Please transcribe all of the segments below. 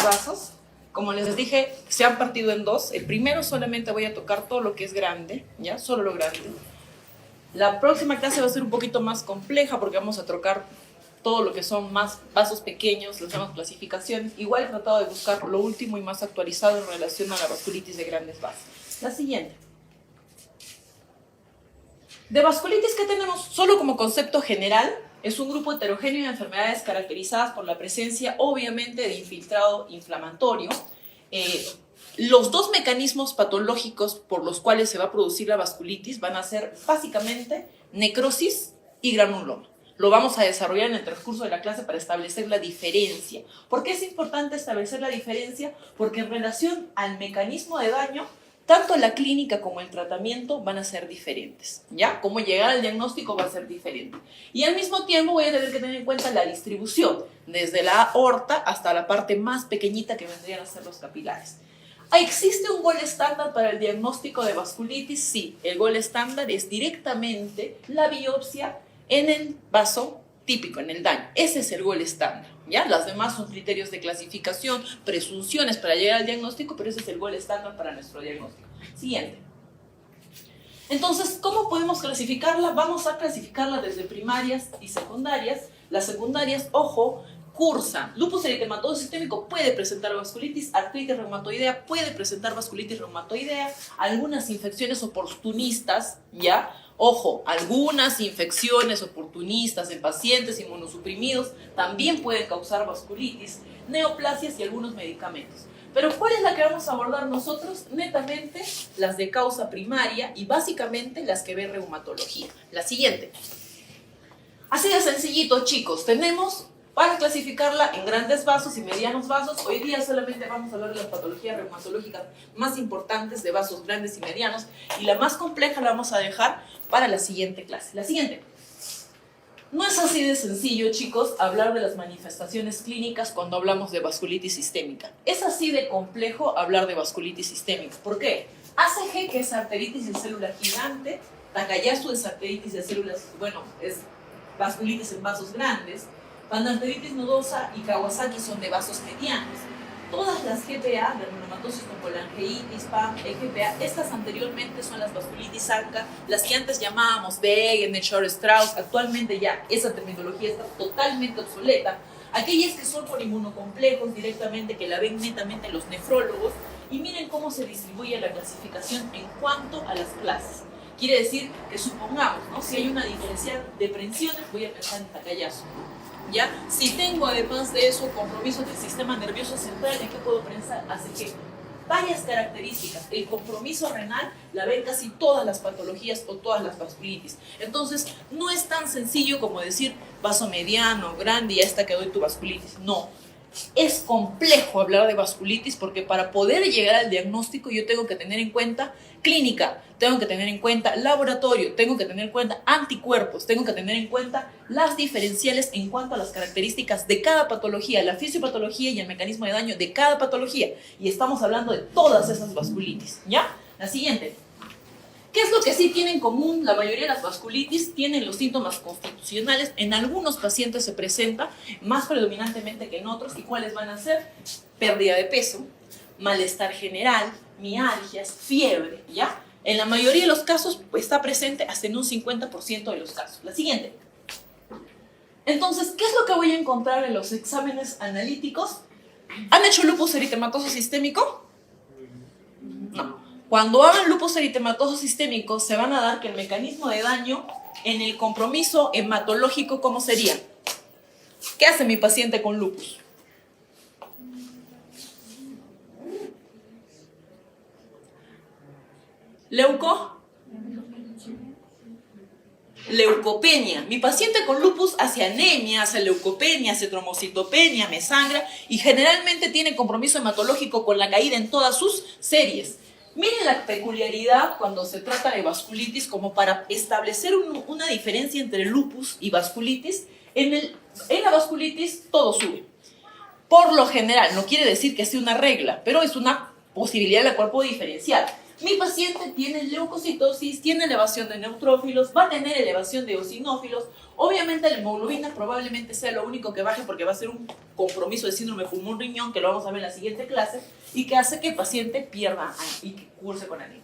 vasos. Como les dije, se han partido en dos. El primero solamente voy a tocar todo lo que es grande, ¿ya? Solo lo grande. La próxima clase va a ser un poquito más compleja porque vamos a tocar todo lo que son más vasos pequeños, las nuevas clasificaciones. Igual he tratado de buscar lo último y más actualizado en relación a la vasculitis de grandes vasos. La siguiente. De vasculitis, ¿qué tenemos? Solo como concepto general, es un grupo heterogéneo de enfermedades caracterizadas por la presencia, obviamente, de infiltrado inflamatorio. Los dos mecanismos patológicos por los cuales se va a producir la vasculitis van a ser básicamente necrosis y granuloma. Lo vamos a desarrollar en el transcurso de la clase para establecer la diferencia. ¿Por qué es importante establecer la diferencia? Porque en relación al mecanismo de daño, tanto la clínica como el tratamiento van a ser diferentes, ¿ya? Cómo llegar al diagnóstico va a ser diferente. Y al mismo tiempo voy a tener que tener en cuenta la distribución, desde la aorta hasta la parte más pequeñita que vendrían a ser los capilares. ¿Existe un gol estándar para el diagnóstico de vasculitis? Sí, el gol estándar es directamente la biopsia en el vaso típico, en el daño. Ese es el gol estándar, ¿ya? Las demás son criterios de clasificación, presunciones para llegar al diagnóstico, pero ese es el gol estándar para nuestro diagnóstico. Siguiente. Entonces, ¿cómo podemos clasificarla? Vamos a clasificarla desde primarias y secundarias. Las secundarias, ojo, cursan. Lupus eritematoso sistémico puede presentar vasculitis, artritis reumatoidea puede presentar vasculitis reumatoidea, algunas infecciones oportunistas, ¿ya? Ojo, algunas infecciones oportunistas en pacientes inmunosuprimidos también pueden causar vasculitis, neoplasias y algunos medicamentos. Pero ¿cuál es la que vamos a abordar nosotros? Netamente las de causa primaria y básicamente las que ve reumatología. La siguiente. Así de sencillito, chicos, tenemos para clasificarla en grandes vasos y medianos vasos. Hoy día solamente vamos a hablar de las patologías reumatológicas más importantes de vasos grandes y medianos, y la más compleja la vamos a dejar para la siguiente clase. La siguiente. No es así de sencillo, chicos, hablar de las manifestaciones clínicas cuando hablamos de vasculitis sistémica. Es así de complejo hablar de vasculitis sistémica. ¿Por qué? ACG, que es arteritis de célula gigante, Takayasu es arteritis de células, bueno, es vasculitis en vasos grandes, panarteritis nodosa y Kawasaki son de vasos medianos. Todas las GPA, granulomatosis con colangitis, PAM, EGPA, estas anteriormente son las vasculitis ANCA, las que antes llamábamos Wegener, Short-Strauss. Actualmente ya esa terminología está totalmente obsoleta. Aquellas que son por inmunocomplejos directamente, que la ven netamente los nefrólogos, y miren cómo se distribuye la clasificación en cuanto a las clases. Quiere decir que supongamos, ¿no? Si hay una diferencial de prensiones, voy a pensar en Takayasu. ¿Ya? Si tengo además de eso compromiso del sistema nervioso central, ¿en qué puedo pensar? Así que varias características. El compromiso renal la ven casi todas las patologías o todas las vasculitis. Entonces, no es tan sencillo como decir vaso mediano, grande y ya está que doy tu vasculitis. No. Es complejo hablar de vasculitis porque para poder llegar al diagnóstico yo tengo que tener en cuenta clínica, tengo que tener en cuenta laboratorio, tengo que tener en cuenta anticuerpos, tengo que tener en cuenta las diferenciales en cuanto a las características de cada patología, la fisiopatología y el mecanismo de daño de cada patología. Y estamos hablando de todas esas vasculitis, ¿ya? La siguiente. ¿Qué es lo que sí tienen en común? La mayoría de las vasculitis tienen los síntomas constitucionales. En algunos pacientes se presenta más predominantemente que en otros. ¿Y cuáles van a ser? Pérdida de peso, malestar general, mialgias, fiebre, ¿ya? En la mayoría de los casos pues, está presente hasta en un 50% de los casos. La siguiente. Entonces, ¿qué es lo que voy a encontrar en los exámenes analíticos? ¿Han hecho lupus eritematoso sistémico? No. Cuando hagan lupus eritematoso sistémico, se van a dar que el mecanismo de daño en el compromiso hematológico, ¿cómo sería? ¿Qué hace mi paciente con lupus? Leucopenia. Mi paciente con lupus hace anemia, hace leucopenia, hace trombocitopenia, me sangra y generalmente tiene compromiso hematológico con la caída en todas sus series. Miren la peculiaridad cuando se trata de vasculitis, como para establecer una diferencia entre lupus y vasculitis. En la vasculitis todo sube. Por lo general, no quiere decir que sea una regla, pero es una posibilidad de la cual puedo diferenciar. Mi paciente tiene leucocitosis, tiene elevación de neutrófilos, va a tener elevación de eosinófilos. Obviamente la hemoglobina probablemente sea lo único que baje porque va a ser un compromiso de síndrome pulmón-riñón, que lo vamos a ver en la siguiente clase, y que hace que el paciente pierda y que curse con anemia.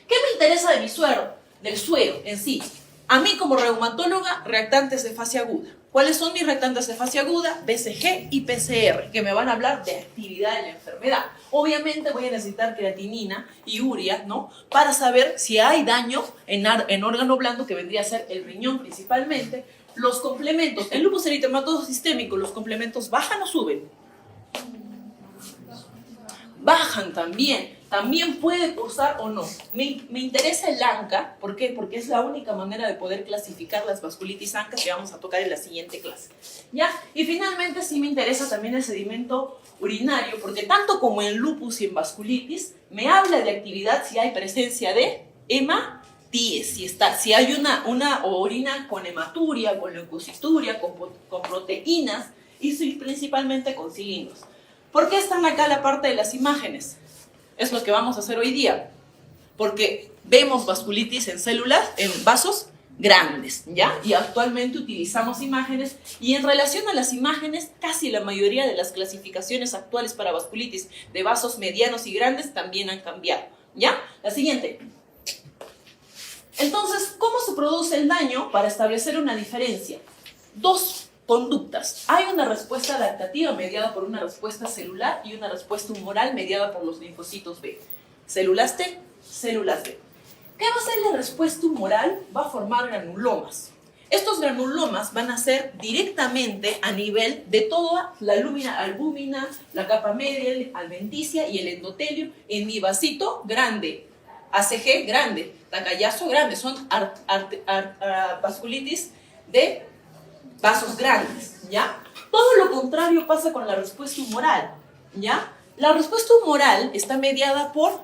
¿Qué me interesa de mi suero? Del suero en sí. A mí como reumatóloga, reactantes de fase aguda. ¿Cuáles son mis reactantes de fase aguda? BCG y PCR, que me van a hablar de actividad de la enfermedad. Obviamente voy a necesitar creatinina y urea, ¿no? Para saber si hay daño en órgano blando, que vendría a ser el riñón principalmente. Los complementos, en lupus eritematoso sistémico, ¿los complementos bajan o suben? Bajan también. También puede cursar o no. Me interesa el ANCA. ¿Por qué? Porque es la única manera de poder clasificar las vasculitis ANCA que vamos a tocar en la siguiente clase. ¿Ya? Y finalmente sí me interesa también el sedimento urinario, porque tanto como en lupus y en vasculitis, me habla de actividad si hay presencia de hematíes, si hay una orina con hematuria, con leucocituria, con proteínas y principalmente con cilindros. ¿Por qué están acá la parte de las imágenes? Es lo que vamos a hacer hoy día, porque vemos vasculitis en células, en vasos grandes, ¿ya? Y actualmente utilizamos imágenes, y en relación a las imágenes, casi la mayoría de las clasificaciones actuales para vasculitis de vasos medianos y grandes también han cambiado, ¿ya? La siguiente. Entonces, ¿cómo se produce el daño? Para establecer una diferencia. Dos conductas. Hay una respuesta adaptativa mediada por una respuesta celular y una respuesta humoral mediada por los linfocitos B. Células T, células B. ¿Qué va a hacer la respuesta humoral? Va a formar granulomas. Estos granulomas van a ser directamente a nivel de toda la lúmina albúmina, la capa media, adventicia y el endotelio en mi vasito grande. ACG grande, Takayasu grande, son vasculitis de vasos grandes, ¿ya? Todo lo contrario pasa con la respuesta humoral, ¿ya? La respuesta humoral está mediada por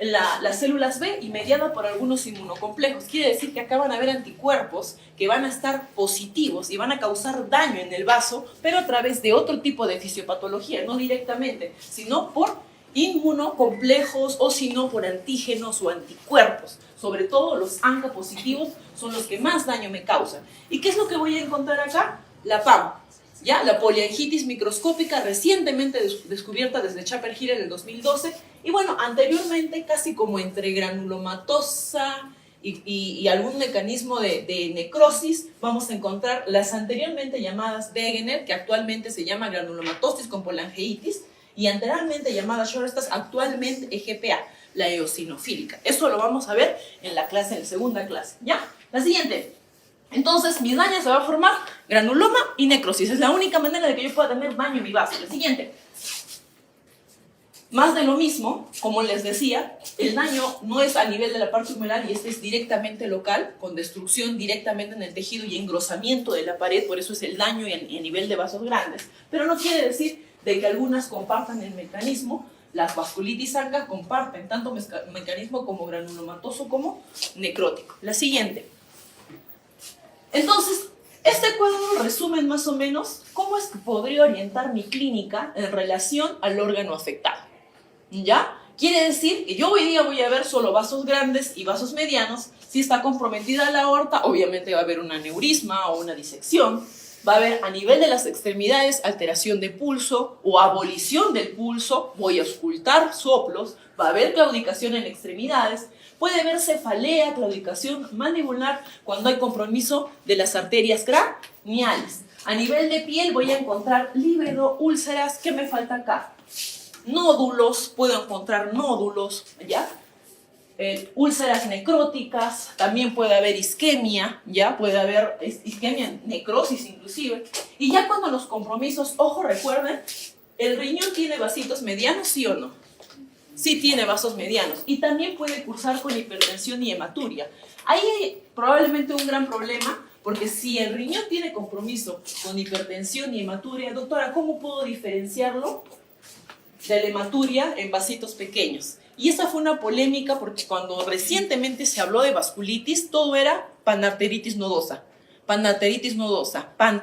las células B y mediada por algunos inmunocomplejos. Quiere decir que acá van a haber anticuerpos que van a estar positivos y van a causar daño en el vaso, pero a través de otro tipo de fisiopatología, no directamente, sino por inmunocomplejos o sino por antígenos o anticuerpos. Sobre todo los ANCA positivos son los que más daño me causan. ¿Y qué es lo que voy a encontrar acá? La PAM, ¿ya? La poliangitis microscópica, recientemente descubierta desde Chaper-Hill en el 2012. Y bueno, anteriormente casi como entre granulomatosa y algún mecanismo de necrosis, vamos a encontrar las anteriormente llamadas Wegener, que actualmente se llama granulomatosis con polangeitis, y anteriormente llamada Shorestas, actualmente EGPA, la eosinofílica. Eso lo vamos a ver en la segunda clase, ¿ya? La siguiente. Entonces, mi daño se va a formar granuloma y necrosis. Es la única manera de que yo pueda tener daño en mi vaso. La siguiente. Más de lo mismo, como les decía, el daño no es a nivel de la parte humeral y este es directamente local, con destrucción directamente en el tejido y engrosamiento de la pared, por eso es el daño y a nivel de vasos grandes. Pero no quiere decir de que algunas compartan el mecanismo. Las vasculitis ANCA comparten tanto mecanismo como granulomatoso como necrótico. La siguiente. Entonces, este cuadro resume más o menos cómo es que podría orientar mi clínica en relación al órgano afectado. ¿Ya? Quiere decir que yo hoy día voy a ver solo vasos grandes y vasos medianos. Si está comprometida la aorta, obviamente va a haber un aneurisma o una disección. Va a haber a nivel de las extremidades alteración de pulso o abolición del pulso, voy a auscultar soplos, va a haber claudicación en extremidades, puede haber cefalea, claudicación mandibular cuando hay compromiso de las arterias craneales. A nivel de piel voy a encontrar líbedo, úlceras. ¿Qué me falta acá? Nódulos, puedo encontrar nódulos, ¿ya? Úlceras necróticas, también puede haber isquemia, ya puede haber isquemia, necrosis inclusive. Y ya cuando los compromisos, ojo, recuerden, el riñón tiene vasitos medianos, ¿sí o no? Sí tiene vasos medianos y también puede cursar con hipertensión y hematuria. Ahí hay probablemente un gran problema, porque si el riñón tiene compromiso con hipertensión y hematuria, doctora, ¿cómo puedo diferenciarlo de la hematuria en vasitos pequeños? Y esa fue una polémica porque cuando recientemente se habló de vasculitis, todo era panarteritis nodosa, pan,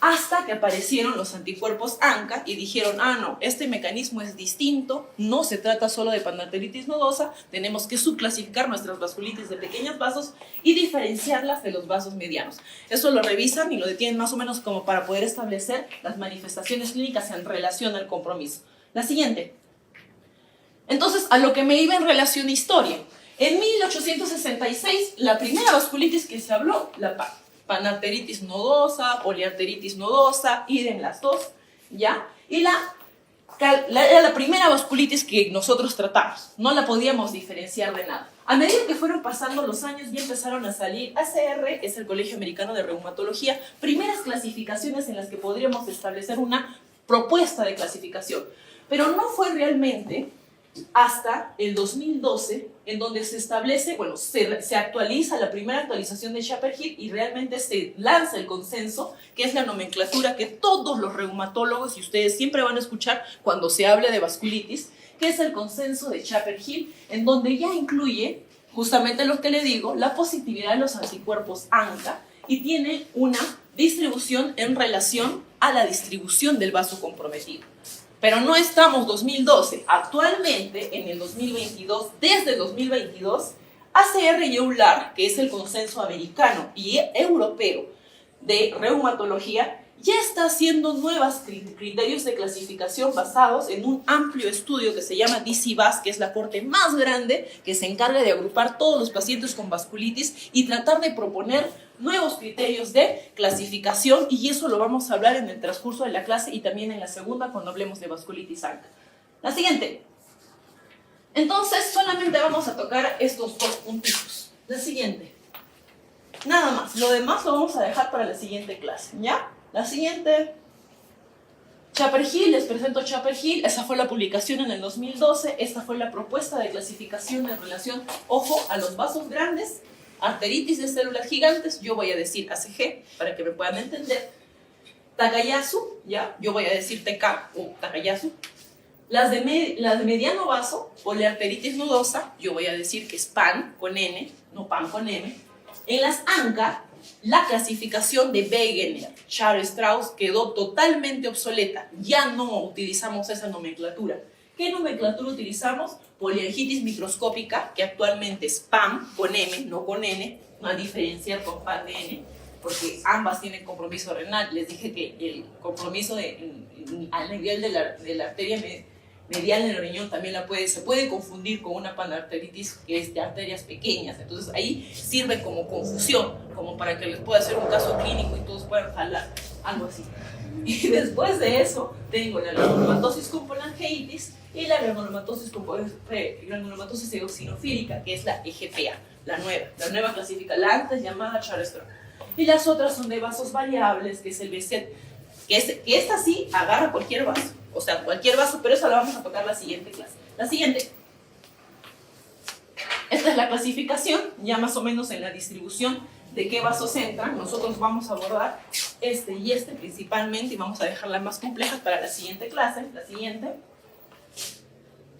hasta que aparecieron los anticuerpos ANCA y dijeron, ah, no, este mecanismo es distinto, no se trata solo de panarteritis nodosa, tenemos que subclasificar nuestras vasculitis de pequeños vasos y diferenciarlas de los vasos medianos. Eso lo revisan y lo detienen más o menos como para poder establecer las manifestaciones clínicas en relación al compromiso. La siguiente. Entonces, a lo que me iba en relación a historia. En 1866, la primera vasculitis que se habló, la panarteritis nodosa, poliarteritis nodosa, idem las dos, ¿ya? Y era la primera vasculitis que nosotros tratamos, no la podíamos diferenciar de nada. A medida que fueron pasando los años ya empezaron a salir ACR, que es el Colegio Americano de Reumatología, primeras clasificaciones en las que podríamos establecer una propuesta de clasificación. Pero no fue realmente hasta el 2012, en donde se establece, bueno, se actualiza la primera actualización de Shaper-Hill y realmente se lanza el consenso, que es la nomenclatura que todos los reumatólogos, y ustedes siempre van a escuchar cuando se hable de vasculitis, que es el consenso de Shaper-Hill, en donde ya incluye justamente lo que le digo, la positividad de los anticuerpos ANCA, y tiene una distribución en relación a la distribución del vaso comprometido. Pero no estamos 2012, actualmente en el 2022, desde el 2022, ACR y EULAR, que es el consenso americano y europeo de reumatología, ya está haciendo nuevos criterios de clasificación basados en un amplio estudio que se llama DCVAS, que es la corte más grande que se encarga de agrupar todos los pacientes con vasculitis y tratar de proponer nuevos criterios de clasificación, y eso lo vamos a hablar en el transcurso de la clase y también en la segunda cuando hablemos de vasculitis ANCA. La siguiente. Entonces solamente vamos a tocar estos dos puntitos. La siguiente. Nada más, lo demás lo vamos a dejar para la siguiente clase, ¿ya? La siguiente. Shaper-Hill, les presento Shaper-Hill, esa fue la publicación en el 2012, esta fue la propuesta de clasificación en relación, ojo, a los vasos grandes, arteritis de células gigantes, yo voy a decir ACG para que me puedan entender, Takayasu, ya, yo voy a decir TK o Takayasu, las de mediano vaso, poliarteritis nodosa, yo voy a decir que es PAN con N, no PAN con M. En las ANCA, la clasificación de Wegener, Charles-Strauss quedó totalmente obsoleta, ya no utilizamos esa nomenclatura. ¿Qué nomenclatura utilizamos? Poliangitis microscópica, que actualmente es PAM con M, no con N, no a diferenciar con PAN de N, porque ambas tienen compromiso renal. Les dije que el compromiso al nivel de la arteria medial en el riñón también se puede confundir con una panarteritis que es de arterias pequeñas. Entonces ahí sirve como confusión, como para que les pueda hacer un caso clínico y todos puedan jalar, algo así. Y después de eso tengo la granulomatosis con polangeitis y la granulomatosis eosinofílica, que es la EGPA, la nueva clasifica, la antes llamada Charles-Strauss. Y las otras son de vasos variables, que es el BZ, que esta sí agarra cualquier vaso, o sea, cualquier vaso, pero eso lo vamos a tocar la siguiente clase. La siguiente. Esta es la clasificación, ya más o menos en la distribución de qué vasos entran. Nosotros vamos a abordar este y este principalmente y vamos a dejarlas más complejas para la siguiente clase. La siguiente.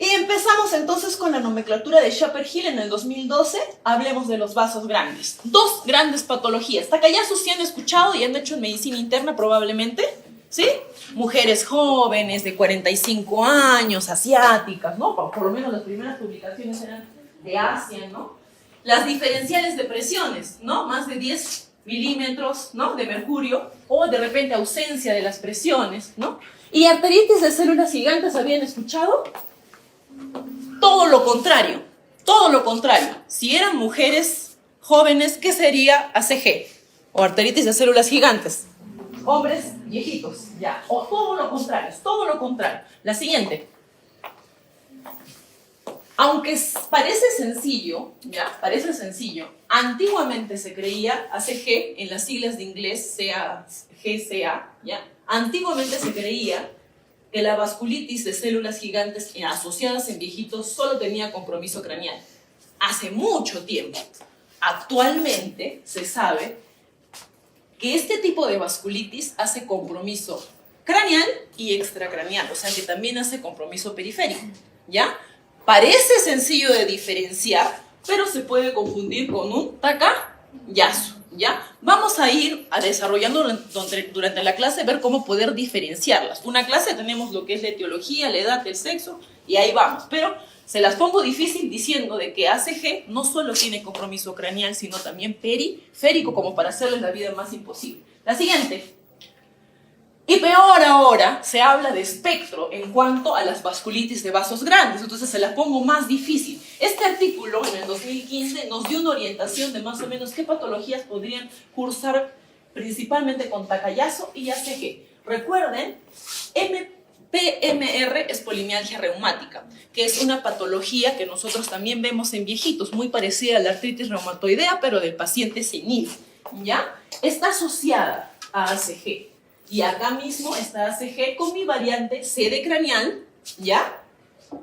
Y empezamos entonces con la nomenclatura de Shaper-Hill en el 2012. Hablemos de los vasos grandes. Dos grandes patologías. Takayasu sí han escuchado y han hecho en medicina interna probablemente, ¿sí? Mujeres jóvenes de 45 años, asiáticas, ¿no? Por lo menos las primeras publicaciones eran de Asia, ¿no? Las diferenciales de presiones, ¿no? Más de 10 milímetros, ¿no? De mercurio, o de repente ausencia de las presiones, ¿no? Y arteritis de células gigantes, ¿habían escuchado? Todo lo contrario, todo lo contrario. Si eran mujeres jóvenes, ¿qué sería ACG? O arteritis de células gigantes. Hombres viejitos, ya. O todo lo contrario, es todo lo contrario. La siguiente. Aunque parece sencillo, ya, parece sencillo, antiguamente se creía ACG, en las siglas de inglés GCA, ya. Antiguamente se creía que la vasculitis de células gigantes asociadas en viejitos solo tenía compromiso craneal. Hace mucho tiempo. Actualmente se sabe que este tipo de vasculitis hace compromiso craneal y extracraneal, o sea que también hace compromiso periférico, ¿ya? Parece sencillo de diferenciar, pero se puede confundir con un Takayasu, ¿ya? Vamos a ir desarrollando durante la clase, ver cómo poder diferenciarlas. Una clase tenemos lo que es la etiología, la edad, el sexo, y ahí vamos. Pero se las pongo difícil diciendo de que ACG no solo tiene compromiso craneal, sino también periférico, como para hacerles la vida más imposible. La siguiente. Y peor ahora, se habla de espectro en cuanto a las vasculitis de vasos grandes, entonces se las pongo más difícil. Este artículo en el 2015 nos dio una orientación de más o menos qué patologías podrían cursar principalmente con Takayasu y ACG. Recuerden, PMR es polimialgia reumática, que es una patología que nosotros también vemos en viejitos, muy parecida a la artritis reumatoidea, pero del paciente senil, ¿ya? Está asociada a ACG. Y acá mismo está ACG con mi variante C de craneal, ¿ya?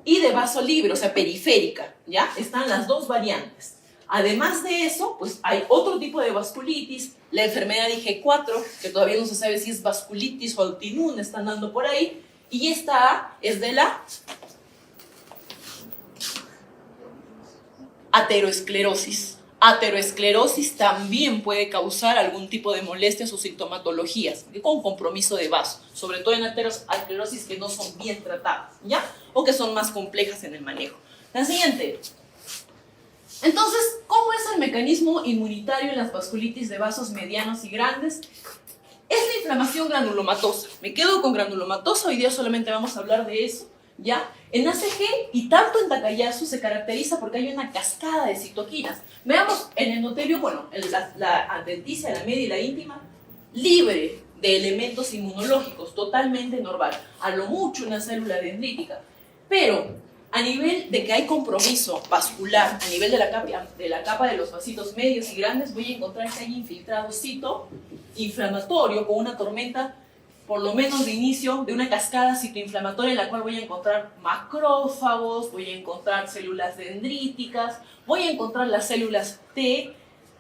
Y de vaso libre, o sea, periférica, ¿ya? Están las dos variantes. Además de eso, pues hay otro tipo de vasculitis, la enfermedad IG4, que todavía no se sabe si es vasculitis o autoinmune, están dando por ahí, y esta es de la ateroesclerosis. Ateroesclerosis también puede causar algún tipo de molestias o sintomatologías con compromiso de vaso, sobre todo en ateroesclerosis que no son bien tratadas, ¿ya? O que son más complejas en el manejo. La siguiente. Entonces, ¿cómo es el mecanismo inmunitario en las vasculitis de vasos medianos y grandes? Es la inflamación granulomatosa. Me quedo con granulomatosa, hoy día solamente vamos a hablar de eso, ¿ya? En ACG y tanto en Takayasu se caracteriza porque hay una cascada de citoquinas. Veamos en el endotelio, bueno, la adventicia, la media y la íntima, libre de elementos inmunológicos, totalmente normal. A lo mucho una célula dendrítica. Pero a nivel de que hay compromiso vascular, a nivel de la capa de los vasitos medios y grandes, voy a encontrar que hay infiltrado cito inflamatorio con una tormenta, por lo menos de inicio, de una cascada citoinflamatoria en la cual voy a encontrar macrófagos, voy a encontrar células dendríticas, voy a encontrar las células T,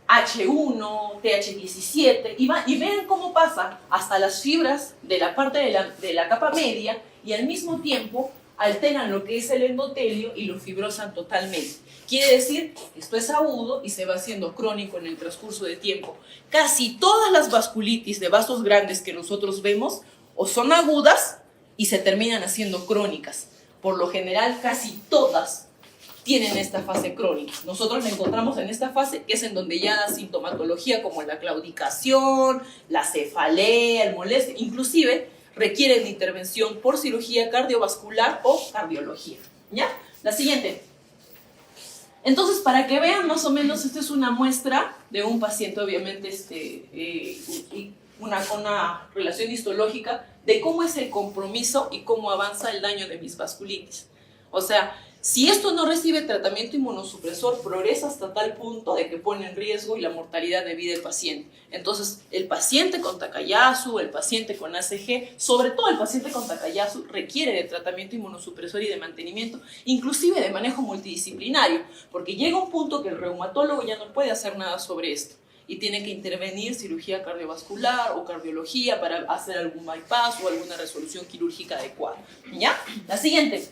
H1, TH17, y vean cómo pasa hasta las fibras de la parte de la capa media y al mismo tiempo alteran lo que es el endotelio y lo fibrosan totalmente. Quiere decir que esto es agudo y se va haciendo crónico en el transcurso de tiempo. Casi todas las vasculitis de vasos grandes que nosotros vemos o son agudas y se terminan haciendo crónicas. Por lo general, casi todas tienen esta fase crónica. Nosotros la encontramos en esta fase, que es en donde ya da sintomatología como la claudicación, la cefalea, el molestia, inclusive requieren de intervención por cirugía cardiovascular o cardiología, ¿ya? La siguiente. Entonces, para que vean más o menos, esta es una muestra de un paciente, obviamente, una relación histológica de cómo es el compromiso y cómo avanza el daño de mis vasculitis. O sea, si esto no recibe tratamiento inmunosupresor, progresa hasta tal punto de que pone en riesgo y la mortalidad de vida del paciente. Entonces, el paciente con Takayasu, el paciente con ACG, sobre todo el paciente con Takayasu, requiere de tratamiento inmunosupresor y de mantenimiento, inclusive de manejo multidisciplinario, porque llega un punto que el reumatólogo ya no puede hacer nada sobre esto y tiene que intervenir cirugía cardiovascular o cardiología para hacer algún bypass o alguna resolución quirúrgica adecuada. ¿Ya? La siguiente.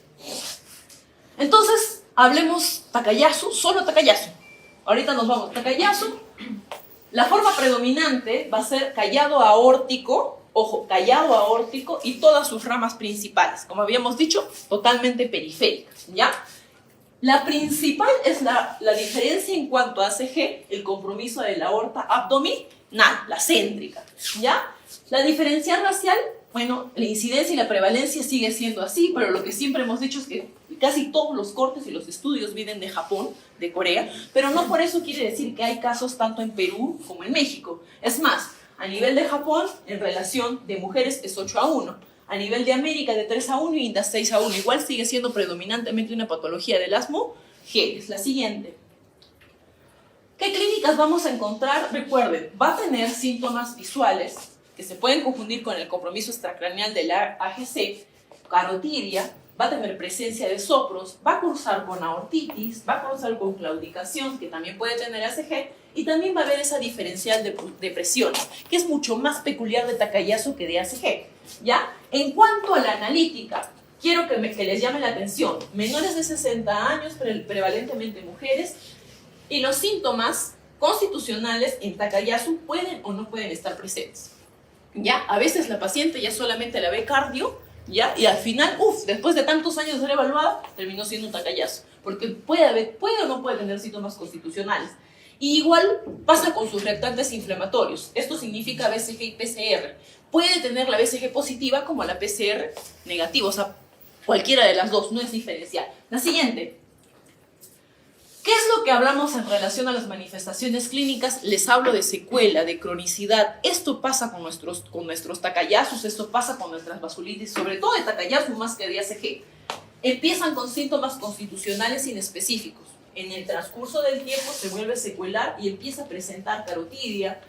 Entonces, hablemos Takayasu, solo Takayasu. Ahorita nos vamos. Takayasu, la forma predominante va a ser callado aórtico, ojo, callado aórtico y todas sus ramas principales. Como habíamos dicho, totalmente periféricas, ¿ya? La principal es la diferencia en cuanto a ACG, el compromiso de la aorta abdominal, la céntrica, ¿ya? La diferencia racial, bueno, la incidencia y la prevalencia sigue siendo así, pero lo que siempre hemos dicho es que casi todos los cortes y los estudios vienen de Japón, de Corea, pero no por eso quiere decir que hay casos tanto en Perú como en México. Es más, a nivel de Japón, en relación de mujeres es 8-1. A nivel de América de 3-1 y de 6-1. Igual sigue siendo predominantemente una patología del asmo. G es la siguiente. ¿Qué clínicas vamos a encontrar? Recuerden, va a tener síntomas visuales que se pueden confundir con el compromiso extracraneal de la AGC, carotidia, va a tener presencia de sopros, va a cursar con aortitis, va a cursar con claudicación, que también puede tener ACG, y también va a haber esa diferencial de presiones, que es mucho más peculiar de Takayasu que de ACG, ¿ya? En cuanto a la analítica, quiero que les llame la atención, menores de 60 años, prevalentemente mujeres, y los síntomas constitucionales en Takayasu pueden o no pueden estar presentes. ¿Ya? A veces la paciente ya solamente la ve cardio, ¿ya? Y al final, después de tantos años de ser evaluada, terminó siendo un Takayasu, porque puede o no puede tener síntomas constitucionales. Y igual pasa con sus reactantes inflamatorios. Esto significa BCG y PCR. Puede tener la BCG positiva como la PCR negativa, o sea, cualquiera de las dos, no es diferencial. La siguiente. ¿Qué es lo que hablamos en relación a las manifestaciones clínicas? Les hablo de secuela, de cronicidad. Esto pasa con nuestros Takayasus, esto pasa con nuestras vasculitis, sobre todo de Takayasu más que de ACG. Empiezan con síntomas constitucionales inespecíficos. En el transcurso del tiempo se vuelve secuelar y empieza a presentar carotidia,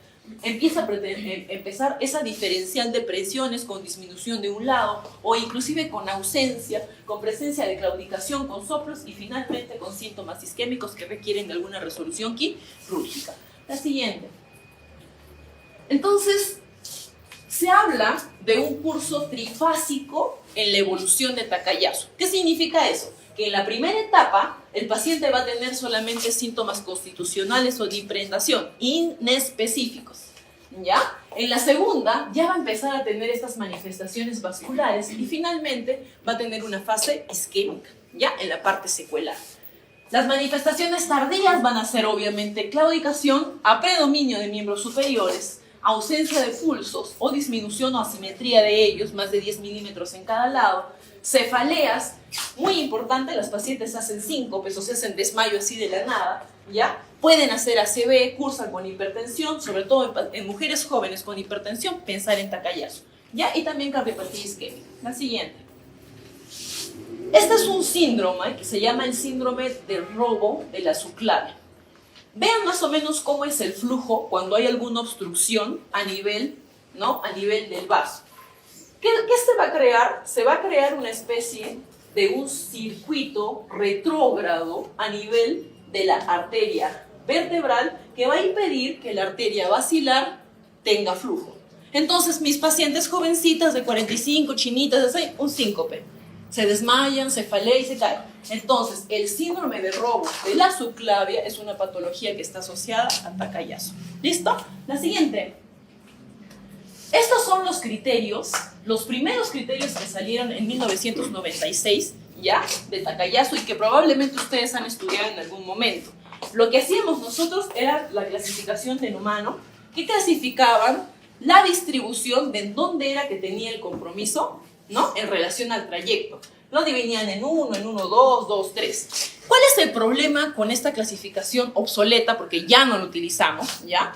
empieza a empezar esa diferencial de presiones con disminución de un lado o inclusive con ausencia, con presencia de claudicación, con soplos y finalmente con síntomas isquémicos que requieren de alguna resolución quirúrgica. La siguiente. Entonces, se habla de un curso trifásico en la evolución de Takayasu. ¿Qué significa eso? Que en la primera etapa el paciente va a tener solamente síntomas constitucionales o de impregnación inespecíficos, ¿ya? En la segunda ya va a empezar a tener estas manifestaciones vasculares y finalmente va a tener una fase isquémica, ¿ya? En la parte secuelar. Las manifestaciones tardías van a ser obviamente claudicación, a predominio de miembros superiores, ausencia de pulsos o disminución o asimetría de ellos, más de 10 milímetros en cada lado, cefaleas, muy importante, las pacientes hacen síncopes o se hacen desmayo así de la nada, ¿ya? Pueden hacer ACV, cursan con hipertensión, sobre todo en mujeres jóvenes con hipertensión, pensar en Takayasu, ¿ya? Y también cardiopatía isquémica. La siguiente. Este es un síndrome que se llama el síndrome del robo de la subclavia. Vean más o menos cómo es el flujo cuando hay alguna obstrucción a nivel, ¿no? A nivel del vaso. ¿Qué se va a crear? Se va a crear una especie de un circuito retrógrado a nivel de la arteria vertebral que va a impedir que la arteria basilar tenga flujo. Entonces, mis pacientes jovencitas de 45, chinitas, así, un síncope. Se desmayan, cefalean y se caen. Entonces, el síndrome de robo de la subclavia es una patología que está asociada a Takayasu. ¿Listo? La siguiente. Estos son los criterios, los primeros criterios que salieron en 1996, ¿ya? De Takayasu y que probablemente ustedes han estudiado en algún momento. Lo que hacíamos nosotros era la clasificación de humano, que clasificaban la distribución de dónde era que tenía el compromiso, ¿no? En relación al trayecto. Lo dividían en 1, 2, 2, 3. ¿Cuál es el problema con esta clasificación obsoleta? Porque ya no lo utilizamos, ¿ya?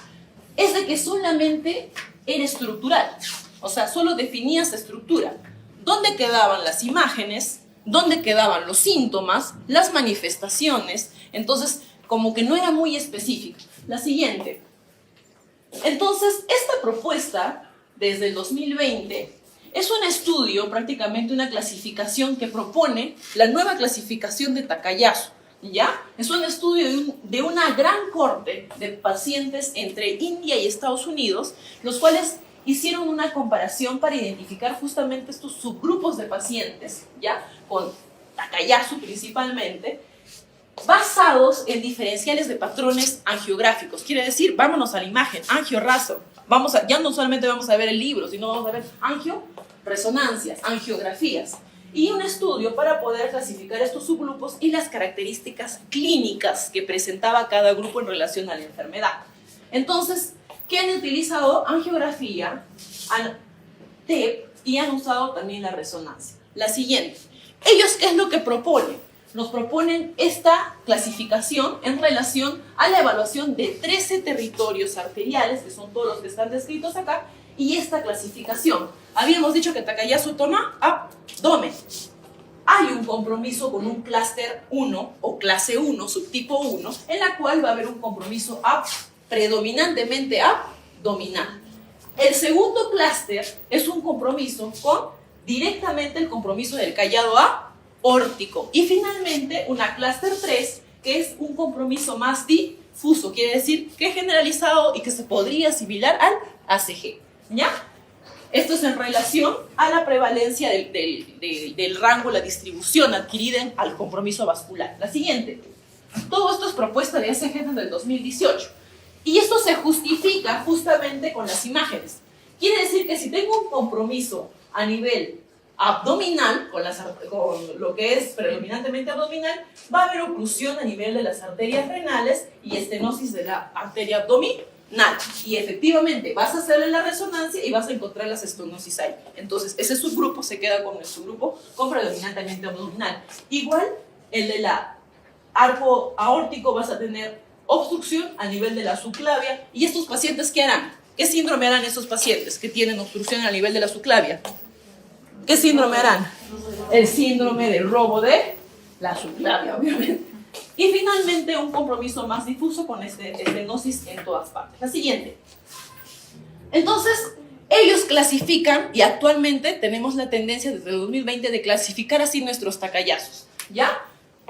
Es de que solamente era estructural. O sea, solo definías estructura. ¿Dónde quedaban las imágenes? ¿Dónde quedaban los síntomas? Las manifestaciones. Entonces, como que no era muy específico. La siguiente. Entonces, esta propuesta, desde el 2020, es un estudio, prácticamente una clasificación que propone la nueva clasificación de Takayasu, ¿ya? Es un estudio de una gran corte de pacientes entre India y Estados Unidos, los cuales hicieron una comparación para identificar justamente estos subgrupos de pacientes, ¿ya? Con Takayasu principalmente, basados en diferenciales de patrones angiográficos. Quiere decir, vámonos a la imagen, angioraso. Ya no solamente vamos a ver el libro, sino vamos a ver resonancias, angiografías. Y un estudio para poder clasificar estos subgrupos y las características clínicas que presentaba cada grupo en relación a la enfermedad. Entonces, ¿qué han utilizado? Angiografía, TEP y han usado también la resonancia. La siguiente. ¿Ellos qué es lo que proponen? Nos proponen esta clasificación en relación a la evaluación de 13 territorios arteriales, que son todos los que están descritos acá, y esta clasificación. Habíamos dicho que Takayasu toma abdomen. Hay un compromiso con un clúster 1 o clase 1, subtipo 1, en la cual va a haber un compromiso predominantemente abdominal. El segundo clúster es un compromiso con directamente el compromiso del callado aórtico. Y finalmente, una clúster 3, que es un compromiso más difuso, quiere decir que generalizado y que se podría asimilar al ACG. ¿Ya? Esto es en relación a la prevalencia del rango, la distribución adquirida al compromiso vascular. La siguiente. Todo esto es propuesta de ACG desde el 2018. Y esto se justifica justamente con las imágenes. Quiere decir que si tengo un compromiso a nivel abdominal, con lo que es predominantemente abdominal, va a haber oclusión a nivel de las arterias renales y estenosis de la arteria abdominal. Y efectivamente vas a hacerle la resonancia y vas a encontrar las estenosis ahí. Entonces ese subgrupo se queda con el subgrupo con predominantemente abdominal. Igual el de la arco aórtico vas a tener obstrucción a nivel de la subclavia. ¿Y estos pacientes qué harán? ¿Qué síndrome harán estos pacientes que tienen obstrucción a nivel de la subclavia? ¿Qué síndrome harán? El síndrome del robo de la subclavia, obviamente. Y finalmente un compromiso más difuso con estenosis en todas partes. La siguiente. Entonces, ellos clasifican, y actualmente tenemos la tendencia desde 2020 de clasificar así nuestros tacayazos, ¿ya?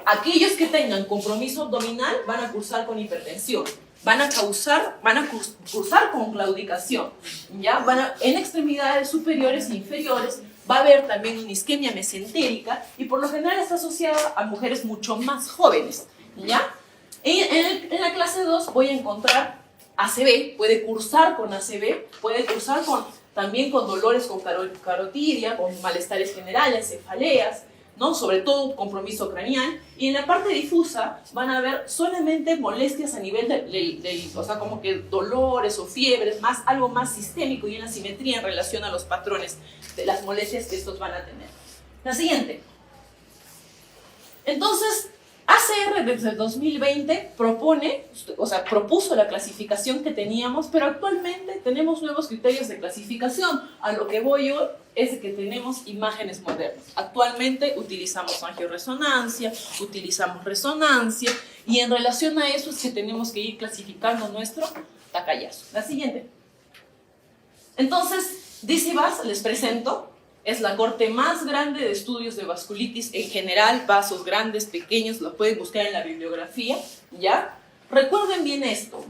Aquellos que tengan compromiso abdominal van a cursar con hipertensión, van a cursar con claudicación, ¿ya? En extremidades superiores e inferiores va a haber también una isquemia mesentérica y por lo general está asociada a mujeres mucho más jóvenes, ¿ya? En la clase 2 voy a encontrar ACV, puede cursar con ACV, puede cursar también con dolores con carotidia, con malestares generales, cefaleas, ¿no? Sobre todo compromiso craneal, y en la parte difusa van a haber solamente molestias a nivel o sea, como que dolores o fiebres, algo más sistémico y una simetría en relación a los patrones de las molestias que estos van a tener. La siguiente. Entonces, ACR desde el 2020 propuso la clasificación que teníamos, pero actualmente tenemos nuevos criterios de clasificación. A lo que voy yo es que tenemos imágenes modernas. Actualmente utilizamos angioresonancia, utilizamos resonancia, y en relación a eso es que tenemos que ir clasificando nuestro tacayazo. La siguiente. Entonces, DCVAS, les presento, es la corte más grande de estudios de vasculitis en general, vasos grandes, pequeños, lo pueden buscar en la bibliografía, ¿ya? Recuerden bien esto,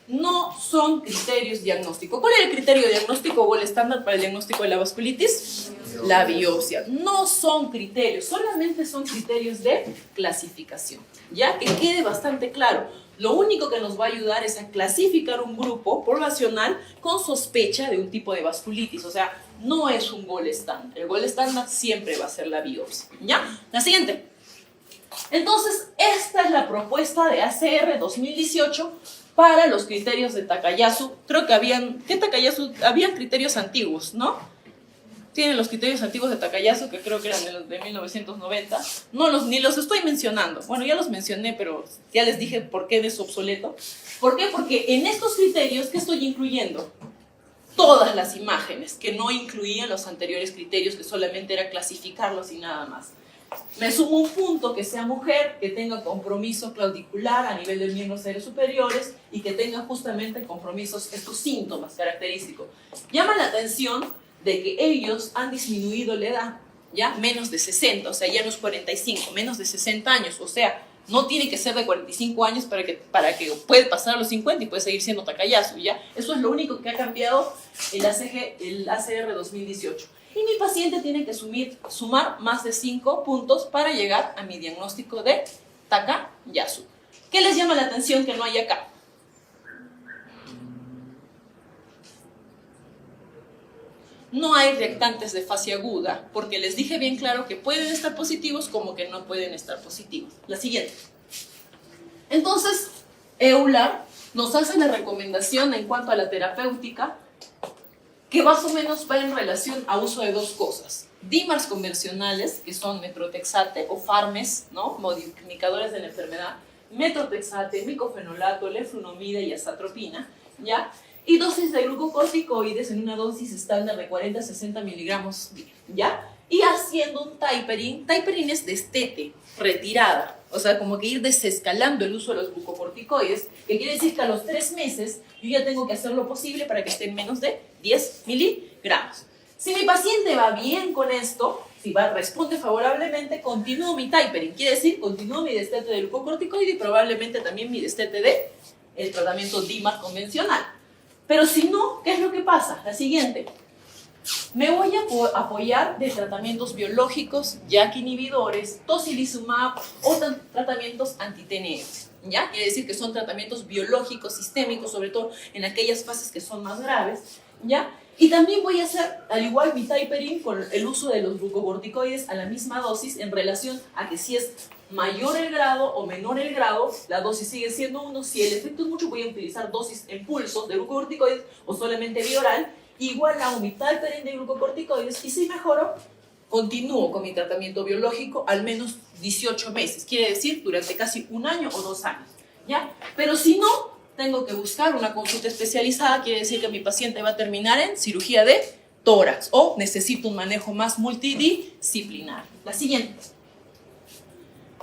no son criterios diagnósticos. ¿Cuál es el criterio diagnóstico o el estándar para el diagnóstico de la vasculitis? La biopsia. No son criterios, solamente son criterios de clasificación, ¿ya? Que quede bastante claro. Lo único que nos va a ayudar es a clasificar un grupo poblacional con sospecha de un tipo de vasculitis, o sea, no es un gol estándar. El gol estándar siempre va a ser la biopsia, ¿ya? La siguiente. Entonces, esta es la propuesta de ACR 2018 para los criterios de Takayasu. Creo que habían criterios antiguos, ¿no? Tienen los criterios antiguos de Takayasu, que creo que eran de 1990. Ni los estoy mencionando. Bueno, ya los mencioné, pero ya les dije por qué es obsoleto. ¿Por qué? Porque en estos criterios, ¿qué estoy incluyendo? Todas las imágenes, que no incluían los anteriores criterios, que solamente era clasificarlos y nada más. Me sumo un punto que sea mujer, que tenga compromiso claudicular a nivel de miembros aéreos superiores y que tenga justamente compromisos, estos síntomas característicos. Llama la atención de que ellos han disminuido la edad, ya menos de 60, o sea, ya no es 45, menos de 60 años, o sea, no tiene que ser de 45 años para que puede pasar a los 50 y puede seguir siendo Takayasu, ¿ya? Eso es lo único que ha cambiado el ACR 2018. Y mi paciente tiene que sumar más de 5 puntos para llegar a mi diagnóstico de Takayasu. ¿Qué les llama la atención que no hay acá? No hay reactantes de fase aguda, porque les dije bien claro que pueden estar positivos como que no pueden estar positivos. La siguiente. Entonces, EULAR nos hace la recomendación en cuanto a la terapéutica, que más o menos va en relación a uso de dos cosas. DIMARs convencionales, que son metrotexate o FARMES, ¿no? Modificadores de la enfermedad, metrotexate, micofenolato, leflunomida y azatropina, ¿ya? Y dosis de glucocorticoides en una dosis estándar de 40 a 60 miligramos, ¿ya? Y haciendo un tapering. Tapering es destete, retirada, o sea, como que ir desescalando el uso de los glucocorticoides, que quiere decir que a los 3 meses yo ya tengo que hacer lo posible para que esté en menos de 10 miligramos. Si mi paciente va bien con esto, responde favorablemente, continúo mi tapering, quiere decir, continúo mi destete de glucocorticoide y probablemente también mi destete de el tratamiento DIMAR convencional. Pero si no, ¿qué es lo que pasa? La siguiente. Me voy a apoyar de tratamientos biológicos, JAK inhibidores, tocilizumab o tratamientos anti-TNF. ¿Ya? Quiere decir que son tratamientos biológicos sistémicos, sobre todo en aquellas fases que son más graves. ¿Ya? Y también voy a hacer, al igual, mi tapering con el uso de los glucocorticoides a la misma dosis en relación a que si es mayor el grado o menor el grado, la dosis sigue siendo 1. Si el efecto es mucho, voy a utilizar dosis en pulsos de glucocorticoides o solamente vía oral. Igual hago mi tapering de glucocorticoides y si mejoro, continúo con mi tratamiento biológico al menos 18 meses. Quiere decir, durante casi 1 año o 2 años. ¿Ya? Pero si no, tengo que buscar una consulta especializada. Quiere decir que mi paciente va a terminar en cirugía de tórax o necesito un manejo más multidisciplinar. La siguiente.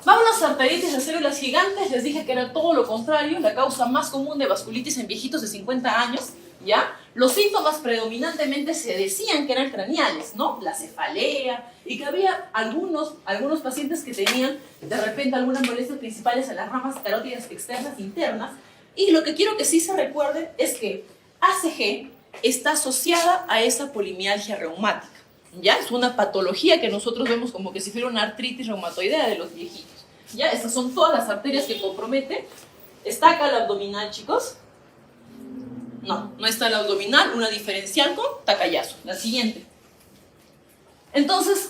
Vámonos a arteritis de células gigantes. Les dije que era todo lo contrario, la causa más común de vasculitis en viejitos de 50 años. ¿Ya? Los síntomas predominantemente se decían que eran craneales, ¿no? La cefalea, y que había algunos pacientes que tenían de repente algunas molestias principales en las ramas carótidas externas internas. Y lo que quiero que sí se recuerden es que ACG está asociada a esa polimialgia reumática. ¿Ya? Es una patología que nosotros vemos como que si fuera una artritis reumatoidea de los viejitos. ¿Ya? Estas son todas las arterias que comprometen. ¿Está acá la abdominal, chicos? No, no está la abdominal, una diferencial con Takayasu. La siguiente. Entonces,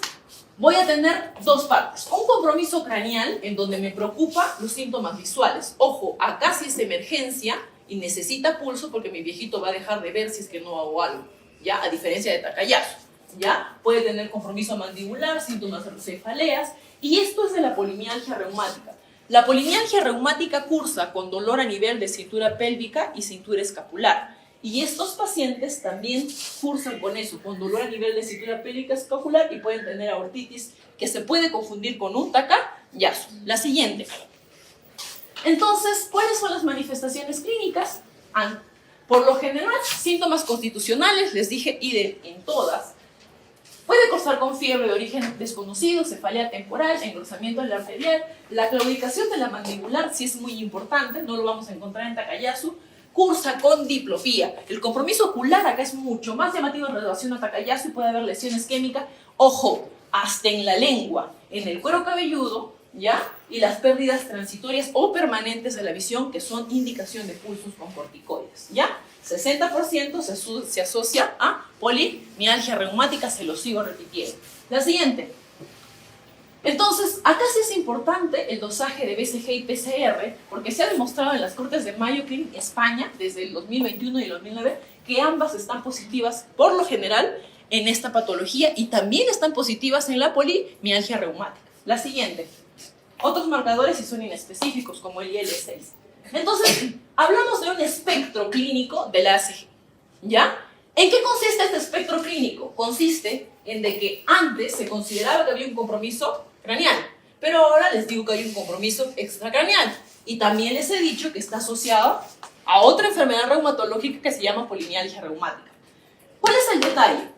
voy a tener 2 partes. Un compromiso craneal en donde me preocupa los síntomas visuales. Ojo, acá sí es emergencia y necesita pulso porque mi viejito va a dejar de ver si es que no hago algo. ¿Ya? A diferencia de Takayasu. ¿Ya? Puede tener compromiso mandibular, síntomas de cefaleas. Y esto es de la polimialgia reumática. La polimialgia reumática cursa con dolor a nivel de cintura pélvica y cintura escapular. Y estos pacientes también cursan con eso, con dolor a nivel de cintura pélvica escapular y pueden tener aortitis que se puede confundir con un Takayasu. La siguiente. Entonces, ¿cuáles son las manifestaciones clínicas? Por lo general, síntomas constitucionales, les dije, y en todas. Puede cursar con fiebre de origen desconocido, cefalea temporal, engrosamiento de la arterial. La claudicación de la mandibular sí es muy importante, no lo vamos a encontrar en Takayasu. Cursa con diplopía. El compromiso ocular acá es mucho más llamativo en relación a Takayasu y puede haber lesiones químicas. Ojo, hasta en la lengua, en el cuero cabelludo, ¿ya? Y las pérdidas transitorias o permanentes de la visión que son indicación de pulsos con corticoides, ¿ya? 60% se asocia a polimialgia reumática, se lo sigo repitiendo. La siguiente. Entonces, acá sí es importante el dosaje de BCG y PCR, porque se ha demostrado en las cortes de Mayo Clinic España, desde el 2021 y el 2009, que ambas están positivas, por lo general, en esta patología y también están positivas en la polimialgia reumática. La siguiente. Otros marcadores sí son inespecíficos, como el IL-6. Entonces, hablamos de un espectro clínico del ACG, ¿ya? ¿En qué consiste este espectro clínico? Consiste en de que antes se consideraba que había un compromiso craneal, pero ahora les digo que hay un compromiso extracraneal. Y también les he dicho que está asociado a otra enfermedad reumatológica que se llama polimialgia reumática. ¿Cuál es el detalle?